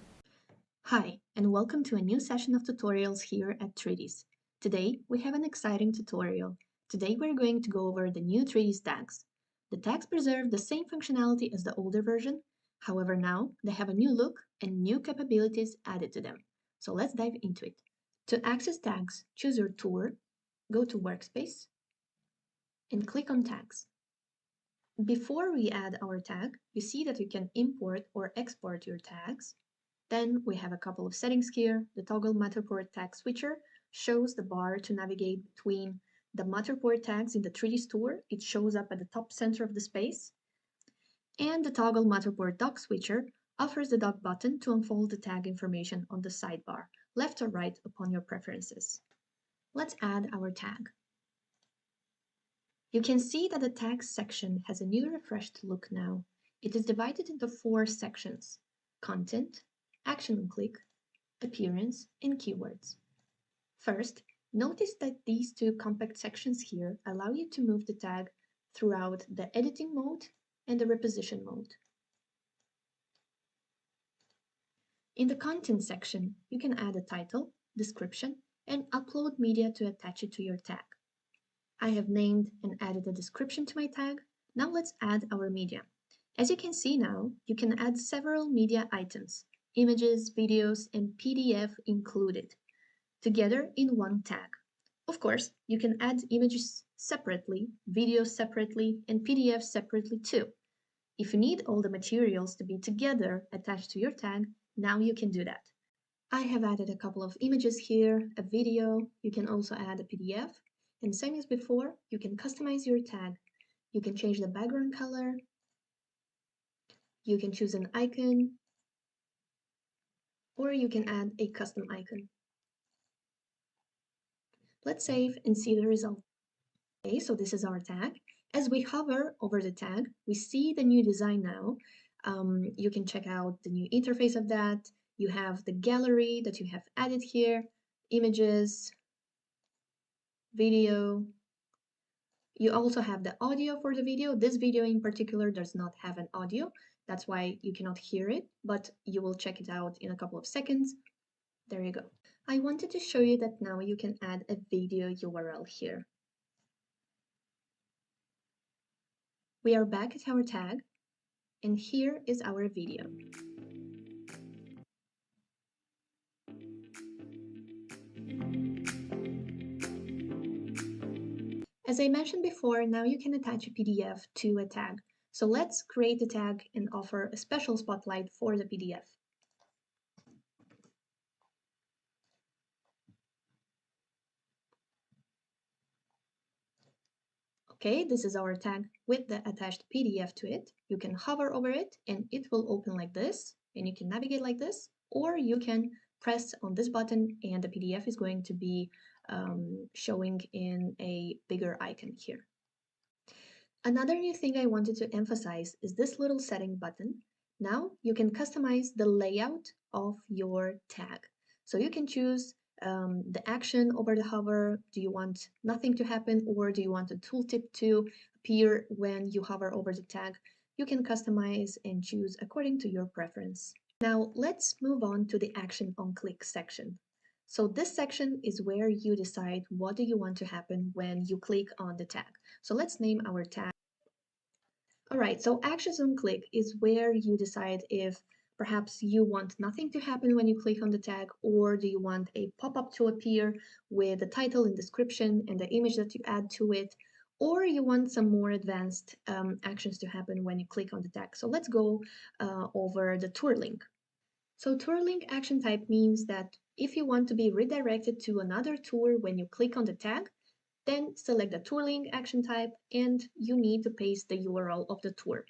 Hi, and welcome to a new session of tutorials here at Treedis. Today we have an exciting tutorial. Today we're going to go over the new Treedis tags. The tags preserve the same functionality as the older version, however now they have a new look and new capabilities added to them. So let's dive into it. To access tags, choose your tour, go to Workspace, and click on Tags. Before we add our tag, you see that you can import or export your tags. Then we have a couple of settings here. The toggle Matterport tag switcher shows the bar to navigate between the Matterport tags in the 3D tour. It shows up at the top center of the space. And the toggle Matterport dock switcher offers the dock button to unfold the tag information on the sidebar, left or right upon your preferences. Let's add our tag. You can see that the tags section has a new refreshed look now. It is divided into 4 sections: content, action and click, appearance, and keywords. First, notice that these 2 compact sections here allow you to move the tag throughout the editing mode and the reposition mode. In the content section, you can add a title, description, and upload media to attach it to your tag. I have named and added a description to my tag. Now let's add our media. As you can see now, you can add several media items, images, videos, and PDF included, together in one tag. Of course, you can add images separately, videos separately, and PDF separately too. If you need all the materials to be together attached to your tag, now you can do that. I have added a couple of images here, a video. You can also add a PDF. And same as before, you can customize your tag. You can change the background color. You can choose an icon, or you can add a custom icon. Let's save and see the result. Okay, so this is our tag. As we hover over the tag, we see the new design now. You can check out the new interface of that. You have the gallery that you have added here, images, video. You also have the audio for the video. This video in particular does not have an audio. That's why you cannot hear it, but you will check it out in a couple of seconds. There you go. I wanted to show you that now you can add a video URL here. We are back at our tag, and here is our video. As I mentioned before, now you can attach a PDF to a tag. So let's create a tag and offer a special spotlight for the PDF. Okay, this is our tag with the attached PDF to it. You can hover over it and it will open like this, and you can navigate like this, or you can press on this button and the PDF is going to be showing in a bigger icon here. Another new thing I wanted to emphasize is this little setting button. Now you can customize the layout of your tag. So you can choose the action over the hover. Do you want nothing to happen, or do you want a tooltip to appear when you hover over the tag? You can customize and choose according to your preference. Now let's move on to the action on click section. So this section is where you decide what do you want to happen when you click on the tag. So let's name our tag. All right, so actions on click is where you decide if Perhaps you want nothing to happen when you click on the tag, or do you want a pop-up to appear with the title and description and the image that you add to it, or you want some more advanced actions to happen when you click on the tag. So let's go over the tour link. So tour link action type means that if you want to be redirected to another tour when you click on the tag, then select the tour link action type and you need to paste the URL of the tour.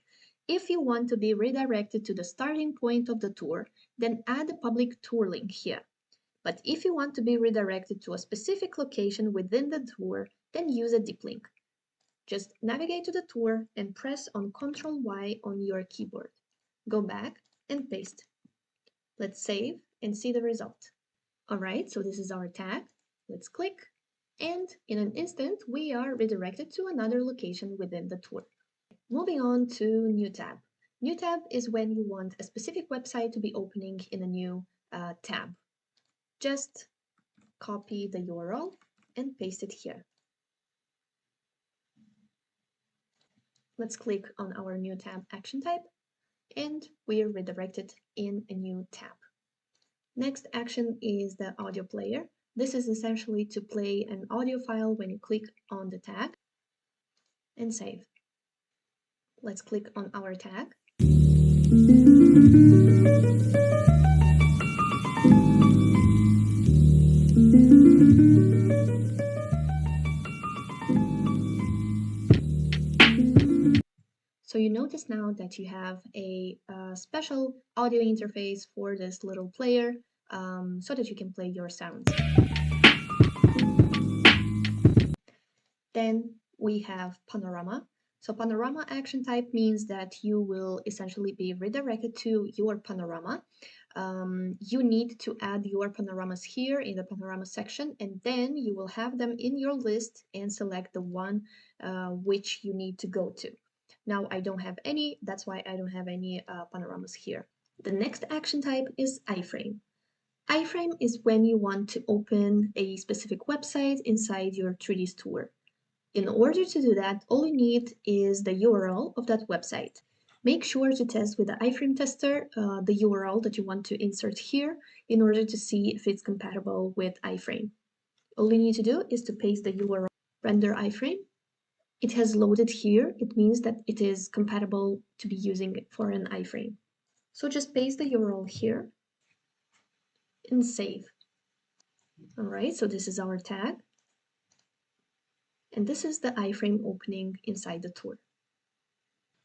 If you want to be redirected to the starting point of the tour, then add a public tour link here. But if you want to be redirected to a specific location within the tour, then use a deep link. Just navigate to the tour and press on Ctrl Y on your keyboard. Go back and paste. Let's save and see the result. All right, so this is our tag. Let's click. And in an instant, we are redirected to another location within the tour. Moving on to New Tab. New Tab is when you want a specific website to be opening in a new tab. Just copy the URL and paste it here. Let's click on our New Tab action type, and we are redirected in a new tab. Next action is the audio player. This is essentially to play an audio file when you click on the tag and save. Let's click on our tag. So you notice now that you have a special audio interface for this little player so that you can play your sounds. Then we have Panorama. So Panorama action type means that you will essentially be redirected to your Panorama. You need to add your panoramas here in the Panorama section, and then you will have them in your list and select the one which you need to go to. Now I don't have any, that's why I don't have any panoramas here. The next action type is iframe. Iframe is when you want to open a specific website inside your Treedis tour. In order to do that, all you need is the URL of that website. Make sure to test with the iframe tester the URL that you want to insert here in order to see if it's compatible with iframe. All you need to do is to paste the URL, render iframe. It has loaded here. It means that it is compatible to be using it for an iframe. So just paste the URL here and save. All right, so this is our tag. And this is the iframe opening inside the tour.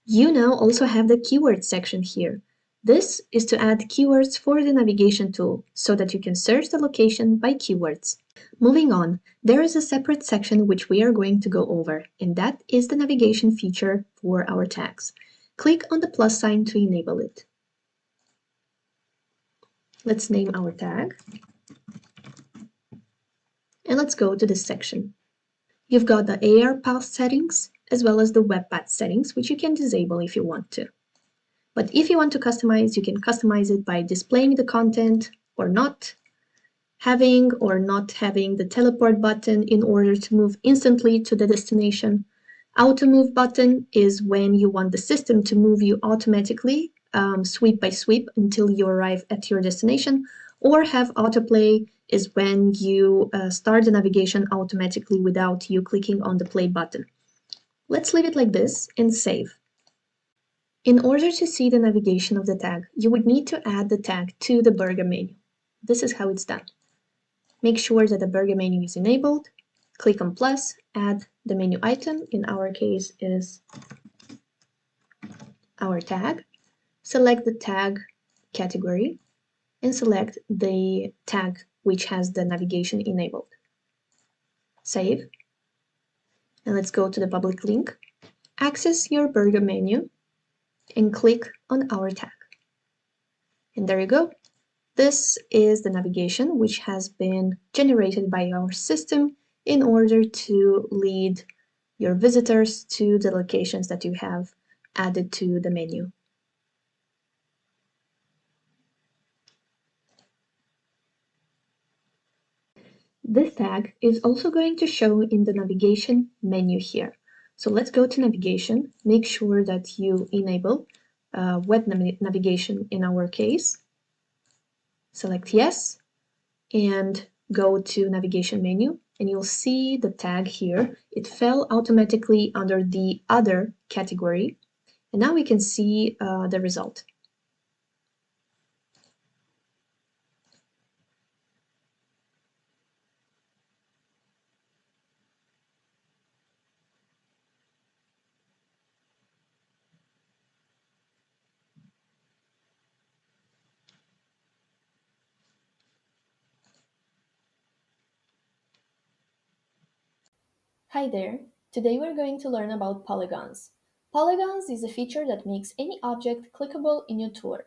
You now also have the keyword section here. This is to add keywords for the navigation tool so that you can search the location by keywords. Moving on, there is a separate section which we are going to go over, and that is the navigation feature for our tags. Click on the plus sign to enable it. Let's name our tag. And let's go to this section. You've got the AR path settings as well as the web path settings, which you can disable if you want to. But if you want to customize, you can customize it by displaying the content or not, having or not having the teleport button in order to move instantly to the destination. Auto move button is when you want the system to move you automatically, sweep by sweep until you arrive at your destination, or have autoplay is when you start the navigation automatically without you clicking on the play button. Let's leave it like this and save. In order to see the navigation of the tag, you would need to add the tag to the burger menu. This is how it's done. Make sure that the burger menu is enabled, click on plus, add the menu item, in our case is our tag, select the tag category, and select the tag which has the navigation enabled. Save, and let's go to the public link. Access your burger menu and click on our tag. And there you go. This is the navigation which has been generated by our system in order to lead your visitors to the locations that you have added to the menu. This tag is also going to show in the navigation menu here. So let's go to navigation, make sure that you enable web navigation in our case. Select yes and go to navigation menu, and you'll see the tag here. It fell automatically under the other category, and now we can see the result. Hi there! Today we're going to learn about polygons. Polygons is a feature that makes any object clickable in your tour.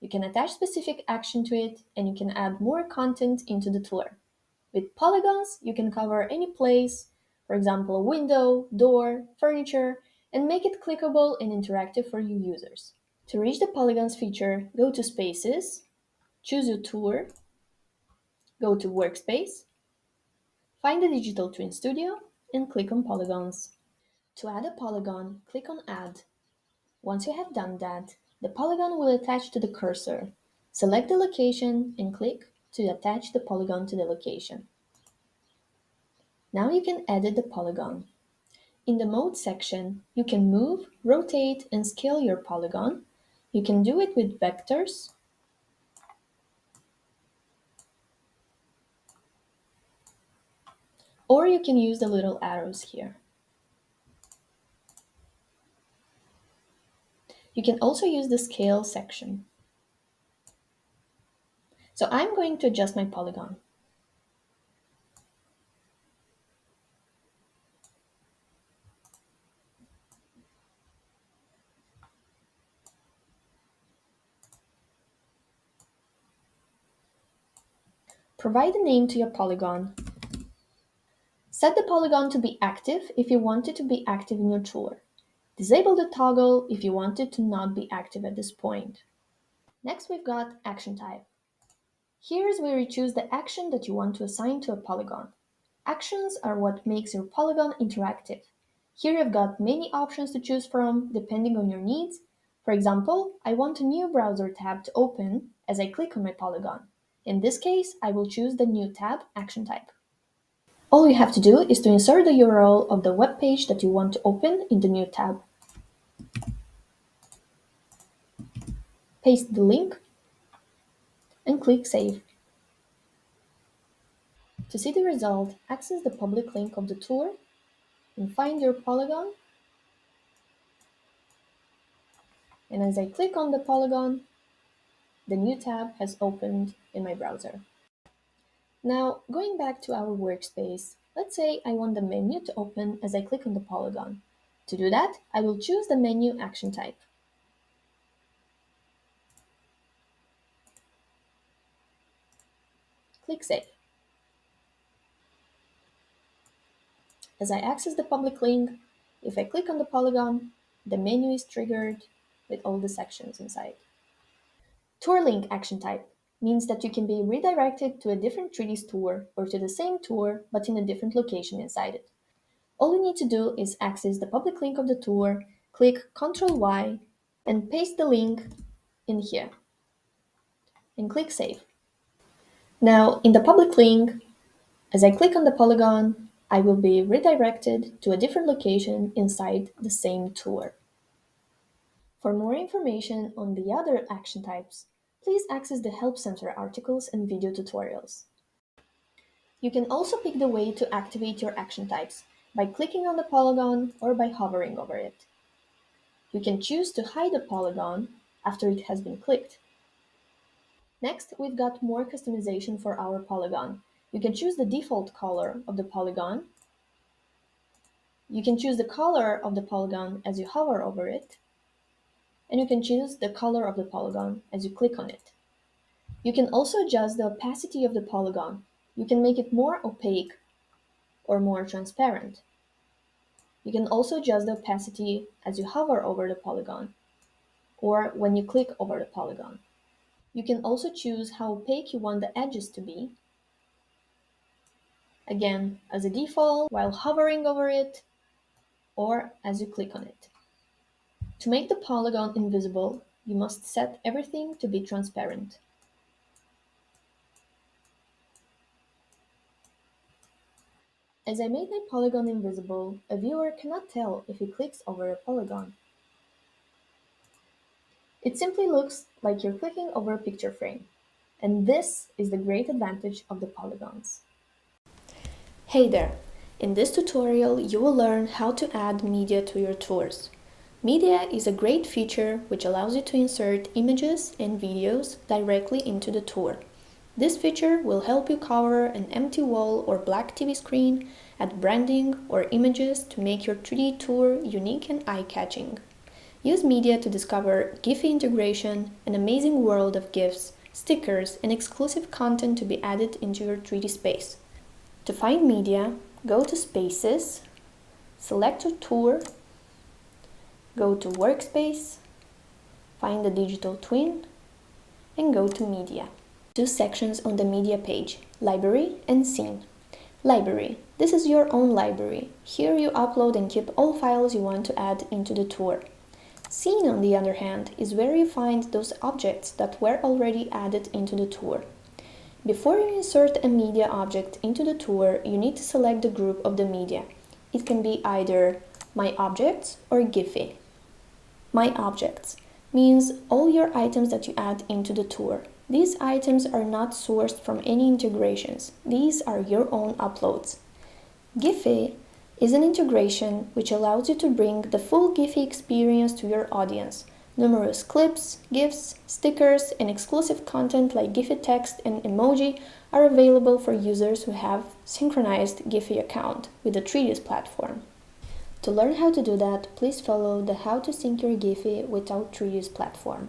You can attach specific action to it, and you can add more content into the tour. With polygons, you can cover any place, for example, a window, door, furniture, and make it clickable and interactive for your users. To reach the polygons feature, go to Spaces, choose your tour, go to Workspace, find the Digital Twin Studio, and click on Polygons. To add a polygon, click on Add. Once you have done that, the polygon will attach to the cursor. Select the location and click to attach the polygon to the location. Now you can edit the polygon. In the Mode section, you can move, rotate, and scale your polygon. You can do it with vectors, or you can use the little arrows here. You can also use the Scale section. So I'm going to adjust my polygon. Provide a name to your polygon. Set the polygon to be active if you want it to be active in your tour. Disable the toggle if you want it to not be active at this point. Next, we've got Action Type. Here is where you choose the action that you want to assign to a polygon. Actions are what makes your polygon interactive. Here you've got many options to choose from depending on your needs. For example, I want a new browser tab to open as I click on my polygon. In this case, I will choose the New tab action type. All you have to do is to insert the URL of the web page that you want to open in the New tab. Paste the link and click Save. To see the result, access the public link of the tour and find your polygon. And as I click on the polygon, the New tab has opened in my browser. Now, going back to our workspace, let's say I want the menu to open as I click on the polygon. To do that, I will choose the menu action type. Click Save. As I access the public link, if I click on the polygon, the menu is triggered with all the sections inside. Tour link action type means that you can be redirected to a different Treedis tour or to the same tour but in a different location inside it. All you need to do is access the public link of the tour, click Ctrl+Y, and paste the link in here, and click Save. Now, in the public link, as I click on the polygon, I will be redirected to a different location inside the same tour. For more information on the other action types, please access the Help Center articles and video tutorials. You can also pick the way to activate your action types by clicking on the polygon or by hovering over it. You can choose to hide the polygon after it has been clicked. Next, we've got more customization for our polygon. You can choose the default color of the polygon. You can choose the color of the polygon as you hover over it. And you can choose the color of the polygon as you click on it. You can also adjust the opacity of the polygon. You can make it more opaque or more transparent. You can also adjust the opacity as you hover over the polygon or when you click over the polygon. You can also choose how opaque you want the edges to be. Again, as a default, while hovering over it, or as you click on it. To make the polygon invisible, you must set everything to be transparent. As I made my polygon invisible, a viewer cannot tell if he clicks over a polygon. It simply looks like you're clicking over a picture frame. And this is the great advantage of the polygons. Hey there! In this tutorial, you will learn how to add media to your tours. Media is a great feature which allows you to insert images and videos directly into the tour. This feature will help you cover an empty wall or black TV screen, add branding or images to make your 3D tour unique and eye-catching. Use media to discover Giphy integration, an amazing world of GIFs, stickers, and exclusive content to be added into your 3D space. To find media, go to Spaces, select your tour, go to Workspace, find the digital twin, and go to Media. Two sections on the media page, Library and Scene. Library. This is your own library. Here you upload and keep all files you want to add into the tour. Scene, on the other hand, is where you find those objects that were already added into the tour. Before you insert a media object into the tour, you need to select the group of the media. It can be either My Objects or Giphy. My Objects means all your items that you add into the tour. These items are not sourced from any integrations. These are your own uploads. Giphy is an integration which allows you to bring the full Giphy experience to your audience. Numerous clips, GIFs, stickers, and exclusive content like Giphy text and emoji are available for users who have synchronized Giphy account with the Treedis platform. To learn how to do that, please follow the How to Sync Your Giphy without Treedis platform.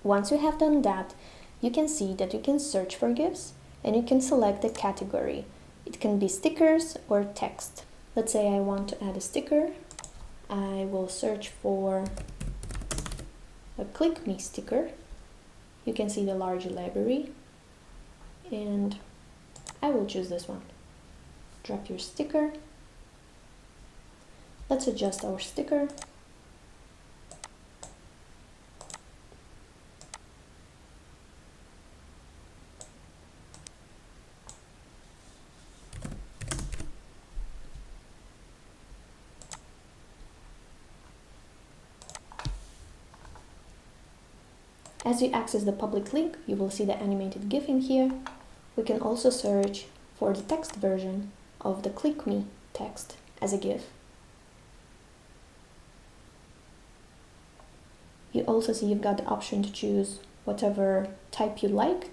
Once you have done that, you can see that you can search for GIFs and you can select a category. It can be stickers or text. Let's say I want to add a sticker. I will search for a Click Me sticker. You can see the large library and I will choose this one. Drop your sticker. Let's adjust our sticker. As you access the public link, you will see the animated GIF in here. We can also search for the text version of the Click Me text as a GIF. You also see you've got the option to choose whatever type you like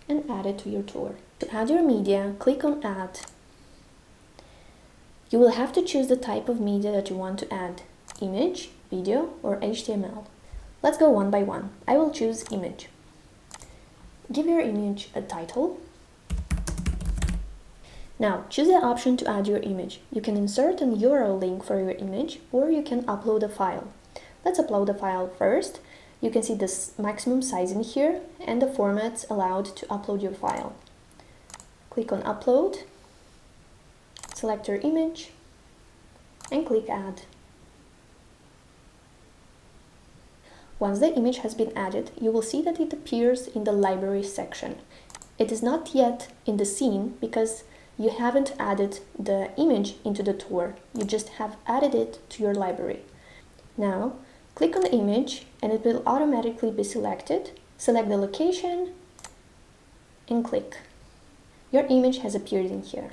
and add it to your tour. To add your media, click on Add. You will have to choose the type of media that you want to add, image, video, or HTML. Let's go one by one. I will choose image. Give your image a title. Now, choose the option to add your image. You can insert an URL link for your image, or you can upload a file. Let's upload the file first. You can see this maximum size in here and the formats allowed to upload your file. Click on Upload, select your image, and click Add. Once the image has been added, you will see that it appears in the library section. It is not yet in the scene because you haven't added the image into the tour. You just have added it to your library. Now, click on the image and it will automatically be selected. Select the location and click. Your image has appeared in here.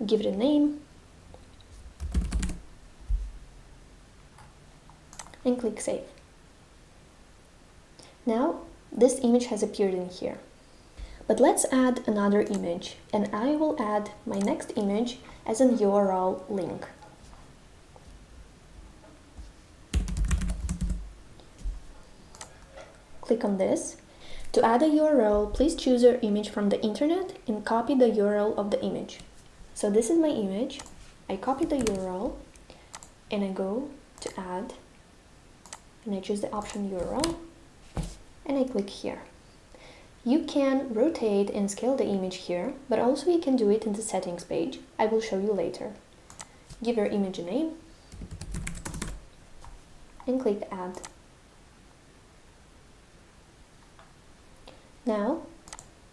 Give it a name and click Save. Now, this image has appeared in here. But let's add another image, and I will add my next image as an URL link. Click on this. To add a URL, please choose your image from the internet and copy the URL of the image. So this is my image. I copy the URL and I go to Add, and I choose the option URL. And I click here. You can rotate and scale the image here, but also you can do it in the settings page. I will show you later. Give your image a name. and click Add. Now,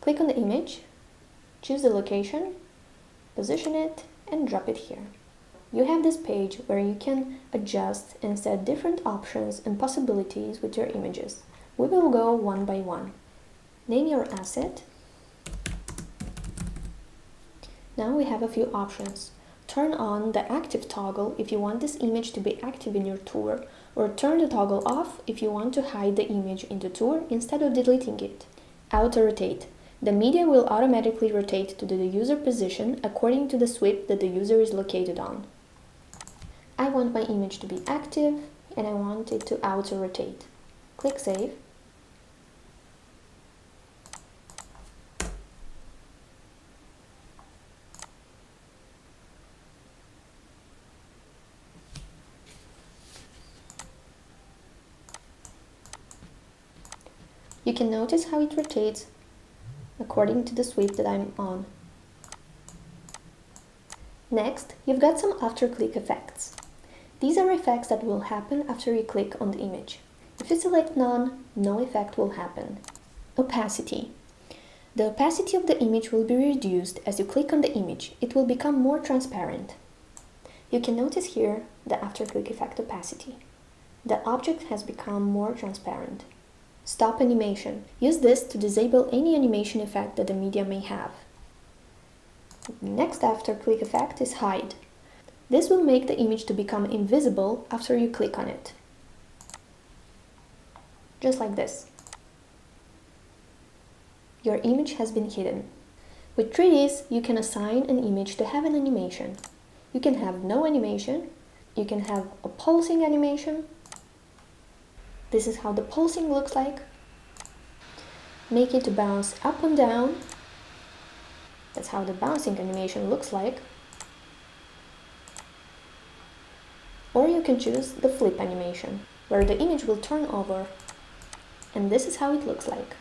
click on the image, choose the location, position it, and drop it here. You have this page where you can adjust and set different options and possibilities with your images. We will go one by one. Name your asset. Now we have a few options. Turn on the active toggle if you want this image to be active in your tour, or turn the toggle off if you want to hide the image in the tour instead of deleting it. Auto rotate. The media will automatically rotate to the user position according to the sweep that the user is located on. I want my image to be active and I want it to auto rotate. Click Save. You can notice how it rotates according to the sweep that I'm on. Next, you've got some after-click effects. These are effects that will happen after you click on the image. If you select None, no effect will happen. Opacity. The opacity of the image will be reduced as you click on the image. It will become more transparent. You can notice here the after-click effect opacity. The object has become more transparent. Stop animation. Use this to disable any animation effect that the media may have. The next after-click effect is Hide. This will make the image to become invisible after you click on it. Just like this. Your image has been hidden. With Treedis, you can assign an image to have an animation. You can have no animation. You can have a pulsing animation. This is how the pulsing looks like. Make it to bounce up and down. That's how the bouncing animation looks like. Or you can choose the flip animation, where the image will turn over. And this is how it looks like.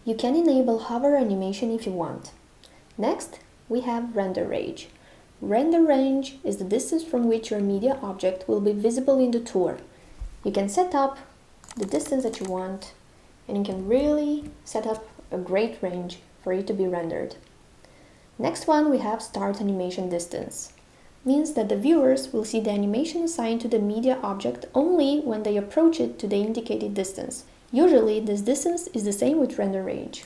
You can enable hover animation if you want. Next, we have render range. Render range is the distance from which your media object will be visible in the tour. You can set up the distance that you want, and you can really set up a great range for it to be rendered. Next one, we have start animation distance. Means that the viewers will see the animation assigned to the media object only when they approach it to the indicated distance. Usually, this distance is the same with render range.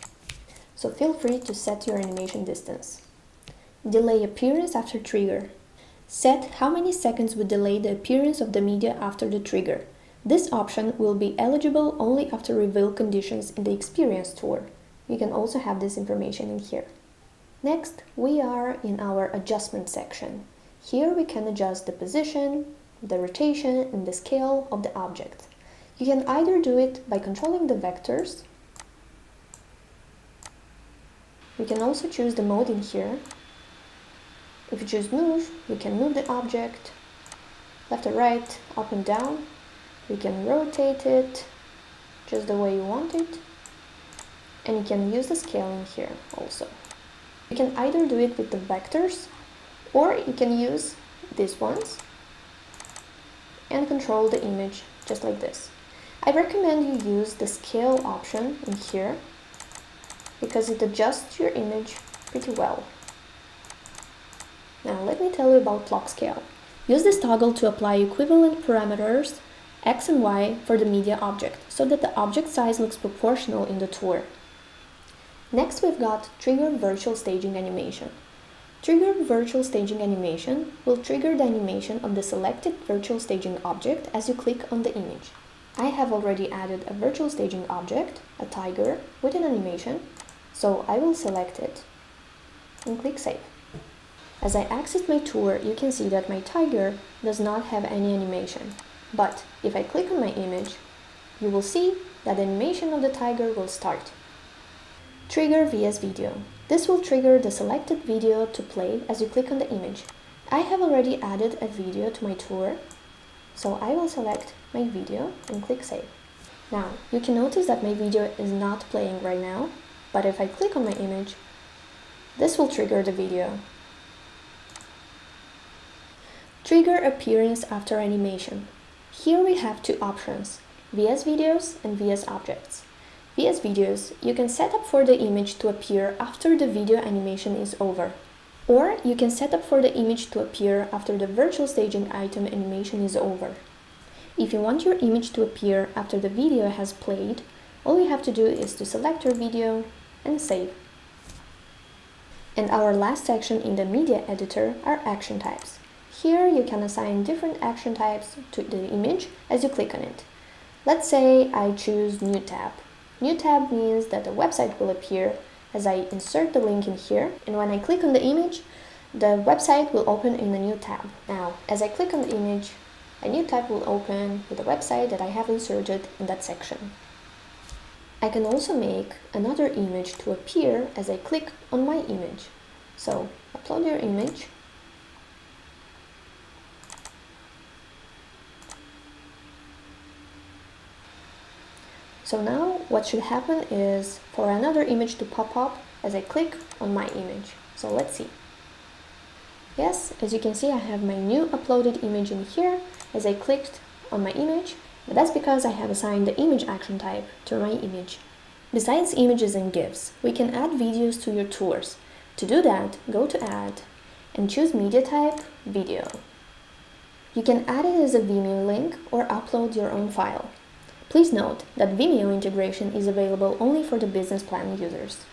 So feel free to set your animation distance. Delay appearance after trigger. Set how many seconds would delay the appearance of the media after the trigger. This option will be eligible only after reveal conditions in the experience tour. You can also have this information in here. Next, we are in our adjustment section. Here we can adjust the position, the rotation, and the scale of the object. You can either do it by controlling the vectors. You can also choose the mode in here. If you choose move, you can move the object left or right, up and down. You can rotate it just the way you want it. And you can use the scale in here also. You can either do it with the vectors, or you can use these ones and control the image just like this. I recommend you use the scale option in here because it adjusts your image pretty well. Now let me tell you about clock scale. Use this toggle to apply equivalent parameters X and Y for the media object so that the object size looks proportional in the tour. Next, we've got Trigger Virtual Staging Animation. Trigger Virtual Staging Animation will trigger the animation of the selected virtual staging object as you click on the image. I have already added a virtual staging object, a tiger, with an animation, so I will select it and click Save. As I exit my tour, you can see that my tiger does not have any animation. But if I click on my image, you will see that the animation of the tiger will start. Trigger VS Video. This will trigger the selected video to play as you click on the image. I have already added a video to my tour, so I will select my video and click Save. Now, you can notice that my video is not playing right now, but if I click on my image, this will trigger the video. Trigger appearance after animation. Here we have two options, VS Videos and VS Objects. VS Videos, you can set up for the image to appear after the video animation is over. Or you can set up for the image to appear after the virtual staging item animation is over. If you want your image to appear after the video has played, all you have to do is to select your video and save. And our last section in the media editor are action types. Here you can assign different action types to the image as you click on it. Let's say I choose New Tab. New Tab means that a website will appear as I insert the link in here, and when I click on the image, the website will open in a new tab. Now, as I click on the image, a new tab will open with the website that I have inserted in that section. I can also make another image to appear as I click on my image. So, upload your image. So now what should happen is for another image to pop up as I click on my image. So let's see. Yes, as you can see, I have my new uploaded image in here as I clicked on my image, but that's because I have assigned the image action type to my image. Besides images and GIFs, we can add videos to your tours. To do that, go to Add and choose Media Type, Video. You can add it as a Vimeo link or upload your own file. Please note that Vimeo integration is available only for the business plan users.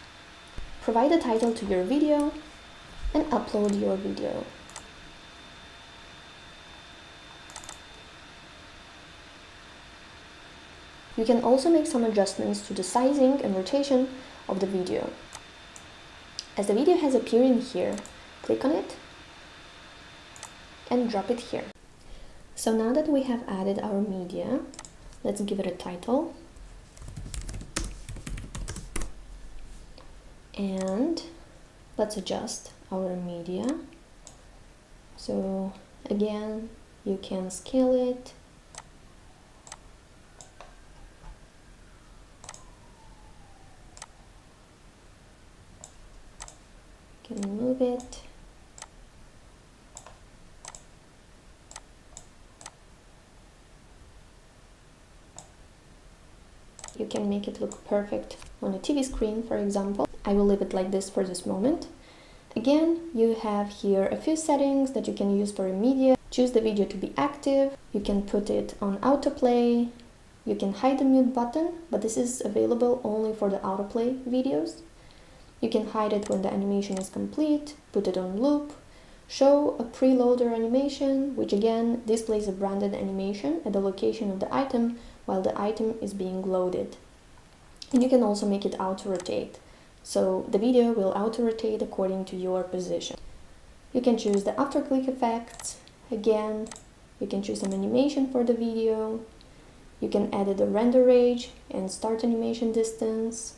Provide a title to your video and upload your video. You can also make some adjustments to the sizing and rotation of the video. As the video has appeared in here, click on it and drop it here. So now that we have added our media, let's give it a title. And let's adjust our media. So again, you can scale it. You can move it. You can make it look perfect on a TV screen, for example. I will leave it like this for this moment. Again, you have here a few settings that you can use for your media. Choose the video to be active. You can put it on autoplay. You can hide the mute button, but this is available only for the autoplay videos. You can hide it when the animation is complete, put it on loop, show a preloader animation, which again displays a branded animation at the location of the item while the item is being loaded. And you can also make it auto-rotate, so the video will auto-rotate according to your position. You can choose the after-click effects. Again, you can choose some animation for the video. You can edit the render range and start animation distance.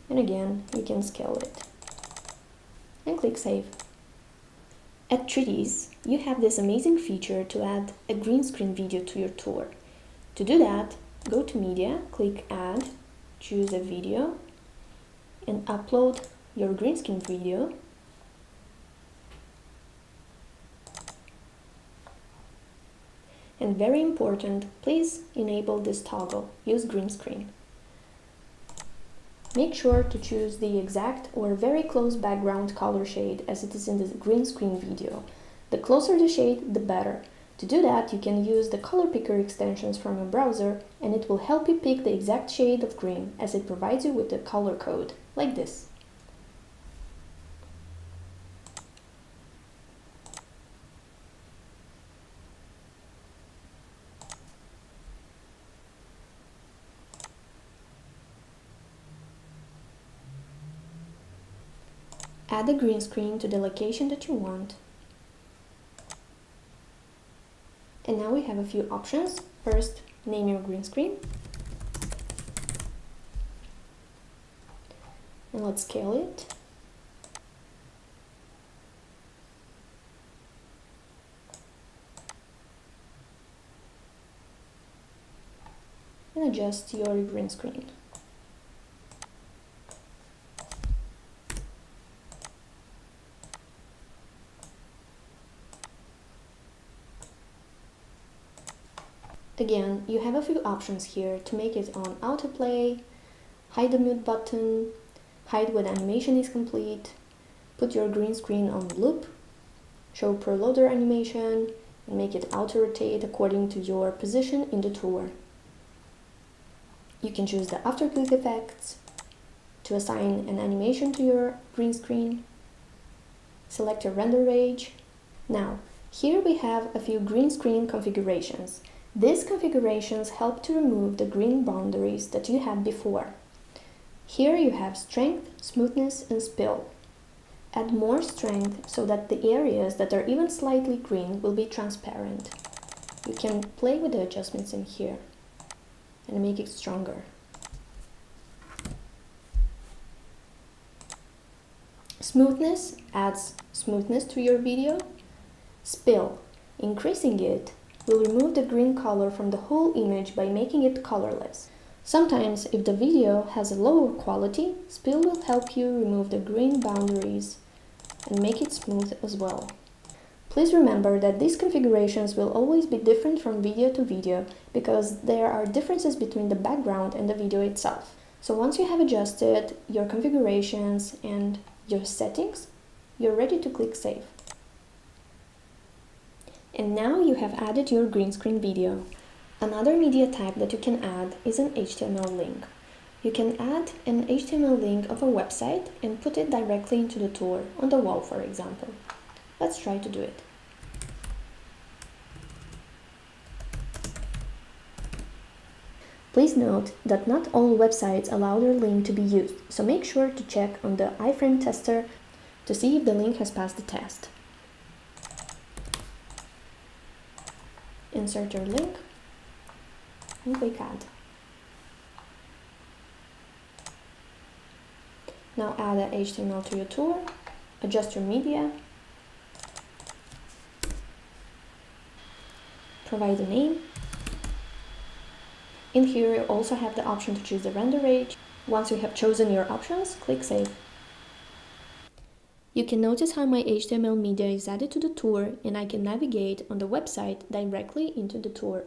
And again, you can scale it. And click Save. At Treedis, you have this amazing feature to add a green screen video to your tour. To do that, go to Media, click Add, choose a video, and upload your green screen video. And very important, please enable this toggle, use green screen. Make sure to choose the exact or very close background color shade as it is in the green screen video. The closer the shade, the better. To do that, you can use the color picker extensions from your browser, and it will help you pick the exact shade of green as it provides you with the color code, like this. Add the green screen to the location that you want. And now we have a few options. First, name your green screen. And let's scale it. And adjust your green screen. Again, you have a few options here to make it on autoplay, hide the mute button, hide when animation is complete, put your green screen on loop, show preloader animation, and make it auto-rotate according to your position in the tour. You can choose the after-click effects to assign an animation to your green screen. Select your render range. Now, here we have a few green screen configurations. These configurations help to remove the green boundaries that you had before. Here you have strength, smoothness, and spill. Add more strength so that the areas that are even slightly green will be transparent. You can play with the adjustments in here and make it stronger. Smoothness adds smoothness to your video. Spill, increasing it, will remove the green color from the whole image by making it colorless. Sometimes, if the video has a lower quality, spill will help you remove the green boundaries and make it smooth as well. Please remember that these configurations will always be different from video to video because there are differences between the background and the video itself. So once you have adjusted your configurations and your settings, you're ready to click Save. And now you have added your green screen video. Another media type that you can add is an HTML link. You can add an HTML link of a website and put it directly into the tour, on the wall for example. Let's try to do it. Please note that not all websites allow their link to be used, so make sure to check on the iframe tester to see if the link has passed the test. Insert your link and click Add. Now add a HTML to your tour, adjust your media, provide a name. In here you also have the option to choose the render range. Once you have chosen your options, click Save. You can notice how my HTML media is added to the tour and I can navigate on the website directly into the tour.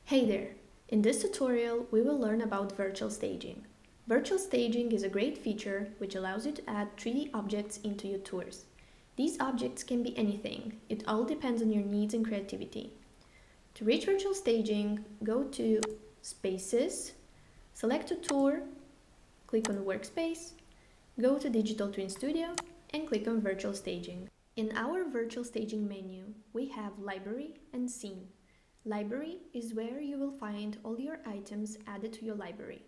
Hey there! In this tutorial we will learn about virtual staging. Virtual staging is a great feature which allows you to add 3D objects into your tours. These objects can be anything, it all depends on your needs and creativity. To reach virtual staging, go to Spaces, select a tour, click on Workspace, go to Digital Twin Studio and click on Virtual Staging. In our Virtual Staging menu, we have Library and Scene. Library is where you will find all your items added to your library.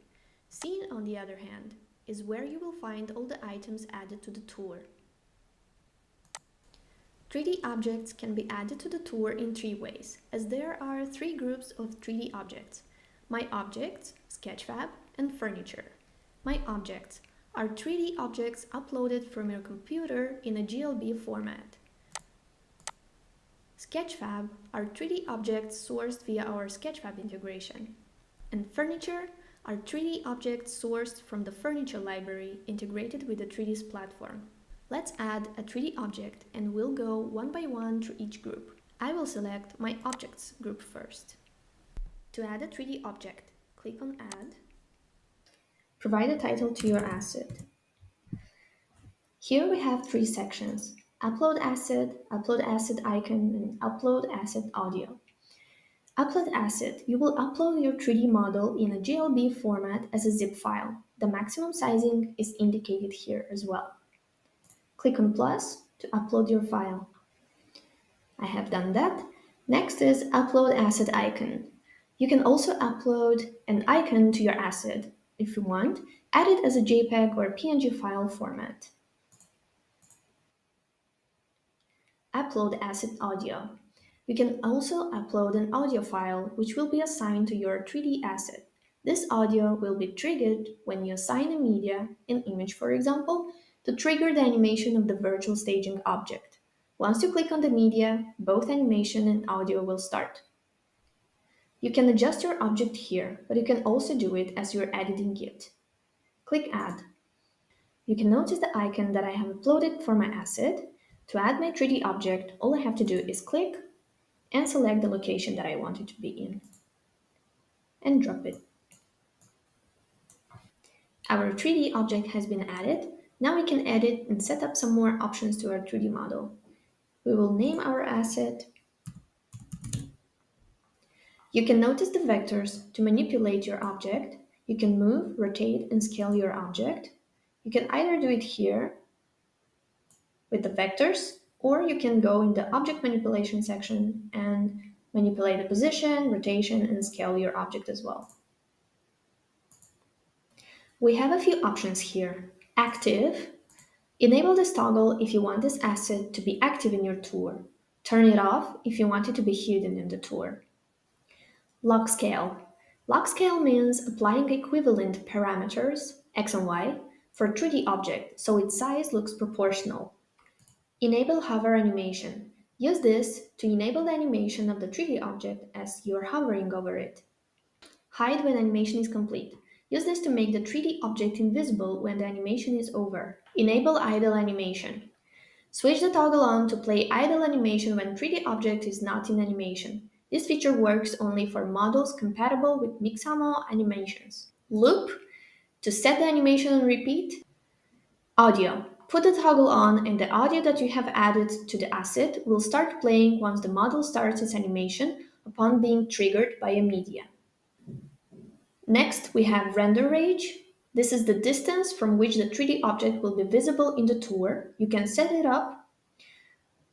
Scene, on the other hand, is where you will find all the items added to the tour. 3D objects can be added to the tour in 3 ways, as there are 3 groups of 3D objects: My Objects, Sketchfab, and Furniture. My Objects are 3D objects uploaded from your computer in a GLB format. Sketchfab are 3D objects sourced via our Sketchfab integration. And Furniture are 3D objects sourced from the Furniture library integrated with the Treedis platform. Let's add a 3D object and we'll go one by one through each group. I will select My Objects group first. To add a 3D object, click on Add. Provide a title to your asset. Here we have 3 sections: Upload Asset icon, and Upload Asset audio. Upload Asset, you will upload your 3D model in a GLB format as a zip file. The maximum sizing is indicated here as well. Click on plus to upload your file. I have done that. Next is Upload Asset icon. You can also upload an icon to your asset. If you want, add it as a JPEG or PNG file format. Upload Asset audio. You can also upload an audio file which will be assigned to your 3D asset. This audio will be triggered when you assign a media, an image for example, to trigger the animation of the virtual staging object. Once you click on the media, both animation and audio will start. You can adjust your object here, but you can also do it as you're editing it. Click Add. You can notice the icon that I have uploaded for my asset. To add my 3D object, all I have to do is click and select the location that I want it to be in. and drop it. Our 3D object has been added. Now we can edit and set up some more options to our 3D model. We will name our asset. You can notice the vectors to manipulate your object. You can move, rotate, and scale your object. You can either do it here with the vectors, or you can go in the object manipulation section and manipulate the position, rotation, and scale your object as well. We have a few options here. Active. Enable this toggle if you want this asset to be active in your tour. Turn it off if you want it to be hidden in the tour. Log scale. Log scale means applying equivalent parameters, x and y, for a 3D object so its size looks proportional. Enable hover animation. Use this to enable the animation of the 3D object as you're hovering over it. Hide when animation is complete. Use this to make the 3D object invisible when the animation is over. Enable idle animation. Switch the toggle on to play idle animation when 3D object is not in animation. This feature works only for models compatible with Mixamo animations. Loop. To set the animation on repeat. Audio. Put the toggle on and the audio that you have added to the asset will start playing once the model starts its animation upon being triggered by a media. Next, we have render range. This is the distance from which the 3D object will be visible in the tour. You can set it up.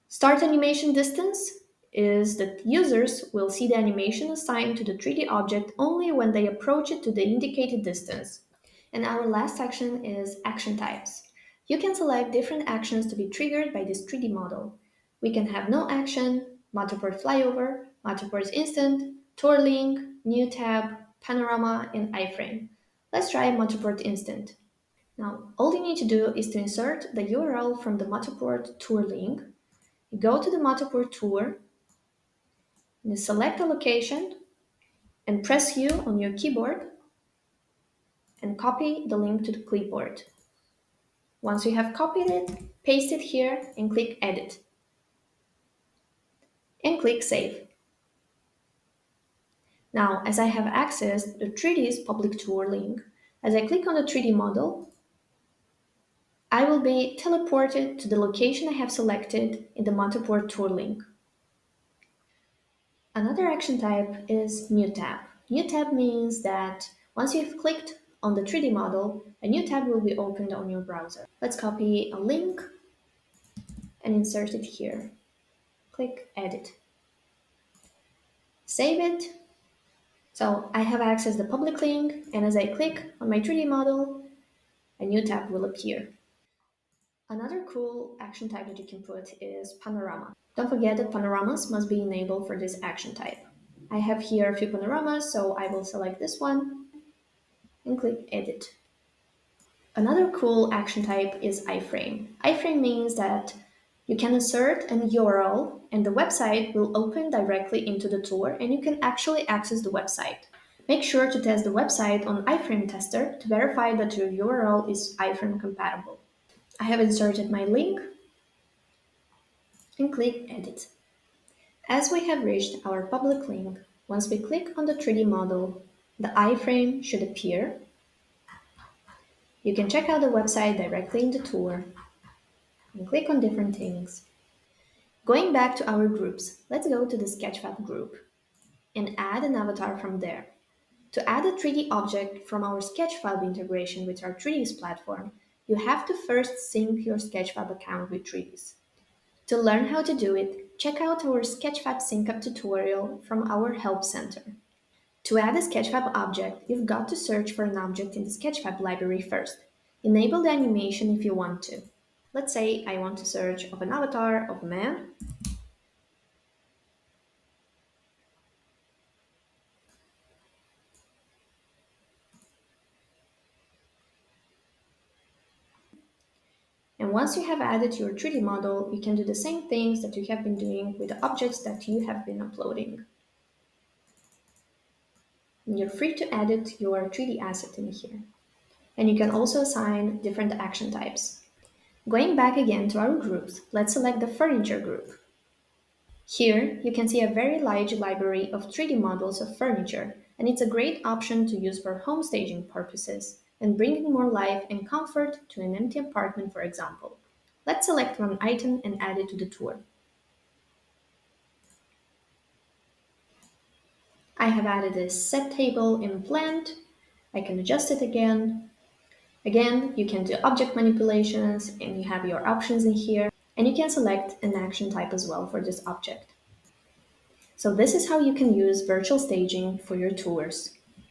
Start animation distance is that users will see the animation assigned to the 3D object only when they approach it to the indicated distance. And our last section is action types. You can select different actions to be triggered by this 3D model. We can have no action, Matterport flyover, Matterport instant, tour link, new tab, panorama, and iframe. Let's try Matterport instant. Now, all you need to do is to insert the URL from the Matterport tour link. You go to the Matterport tour, you select a location, and press U on your keyboard and copy the link to the clipboard. Once you have copied it, paste it here and click Edit. And click Save. Now, as I have accessed the Treedis public tour link, as I click on the 3D model, I will be teleported to the location I have selected in the Matterport tour link. Another action type is New Tab. New Tab means that once you've clicked on the 3D model, a new tab will be opened on your browser. Let's copy a link and insert it here. Click Edit. Save it. So I have accessed the public link, and as I click on my 3D model, a new tab will appear. Another cool action type that you can put is Panorama. Don't forget that panoramas must be enabled for this action type. I have here a few panoramas, so I will select this one and click Edit. Another cool action type is iframe. Iframe means that you can insert an URL and the website will open directly into the tour and you can actually access the website. Make sure to test the website on iframe tester to verify that your URL is iframe compatible. I have inserted my link and click Edit. As we have reached our public link, once we click on the 3D model, the iframe should appear. You can check out the website directly in the tour and click on different things. Going back to our groups, let's go to the Sketchfab group and add an avatar from there. To add a 3D object from our Sketchfab integration with our Treedis platform, you have to first sync your Sketchfab account with Treedis. To learn how to do it, check out our Sketchfab SyncUp tutorial from our Help Center. To add a Sketchfab object, you've got to search for an object in the Sketchfab library first. Enable the animation if you want to. Let's say I want to search of an avatar of a man. And once you have added your 3D model, you can do the same things that you have been doing with the objects that you have been uploading. And you're free to edit your 3D asset in here. And you can also assign different action types. Going back again to our groups, let's select the furniture group. Here, you can see a very large library of 3D models of furniture. and it's a great option to use for home staging purposes and bringing more life and comfort to an empty apartment, for example. Let's select one item and add it to the tour. I have added a set table in plant. I can adjust it again. Again, you can do object manipulations and you have your options in here. And you can select an action type as well for this object. So this is how you can use virtual staging for your tours.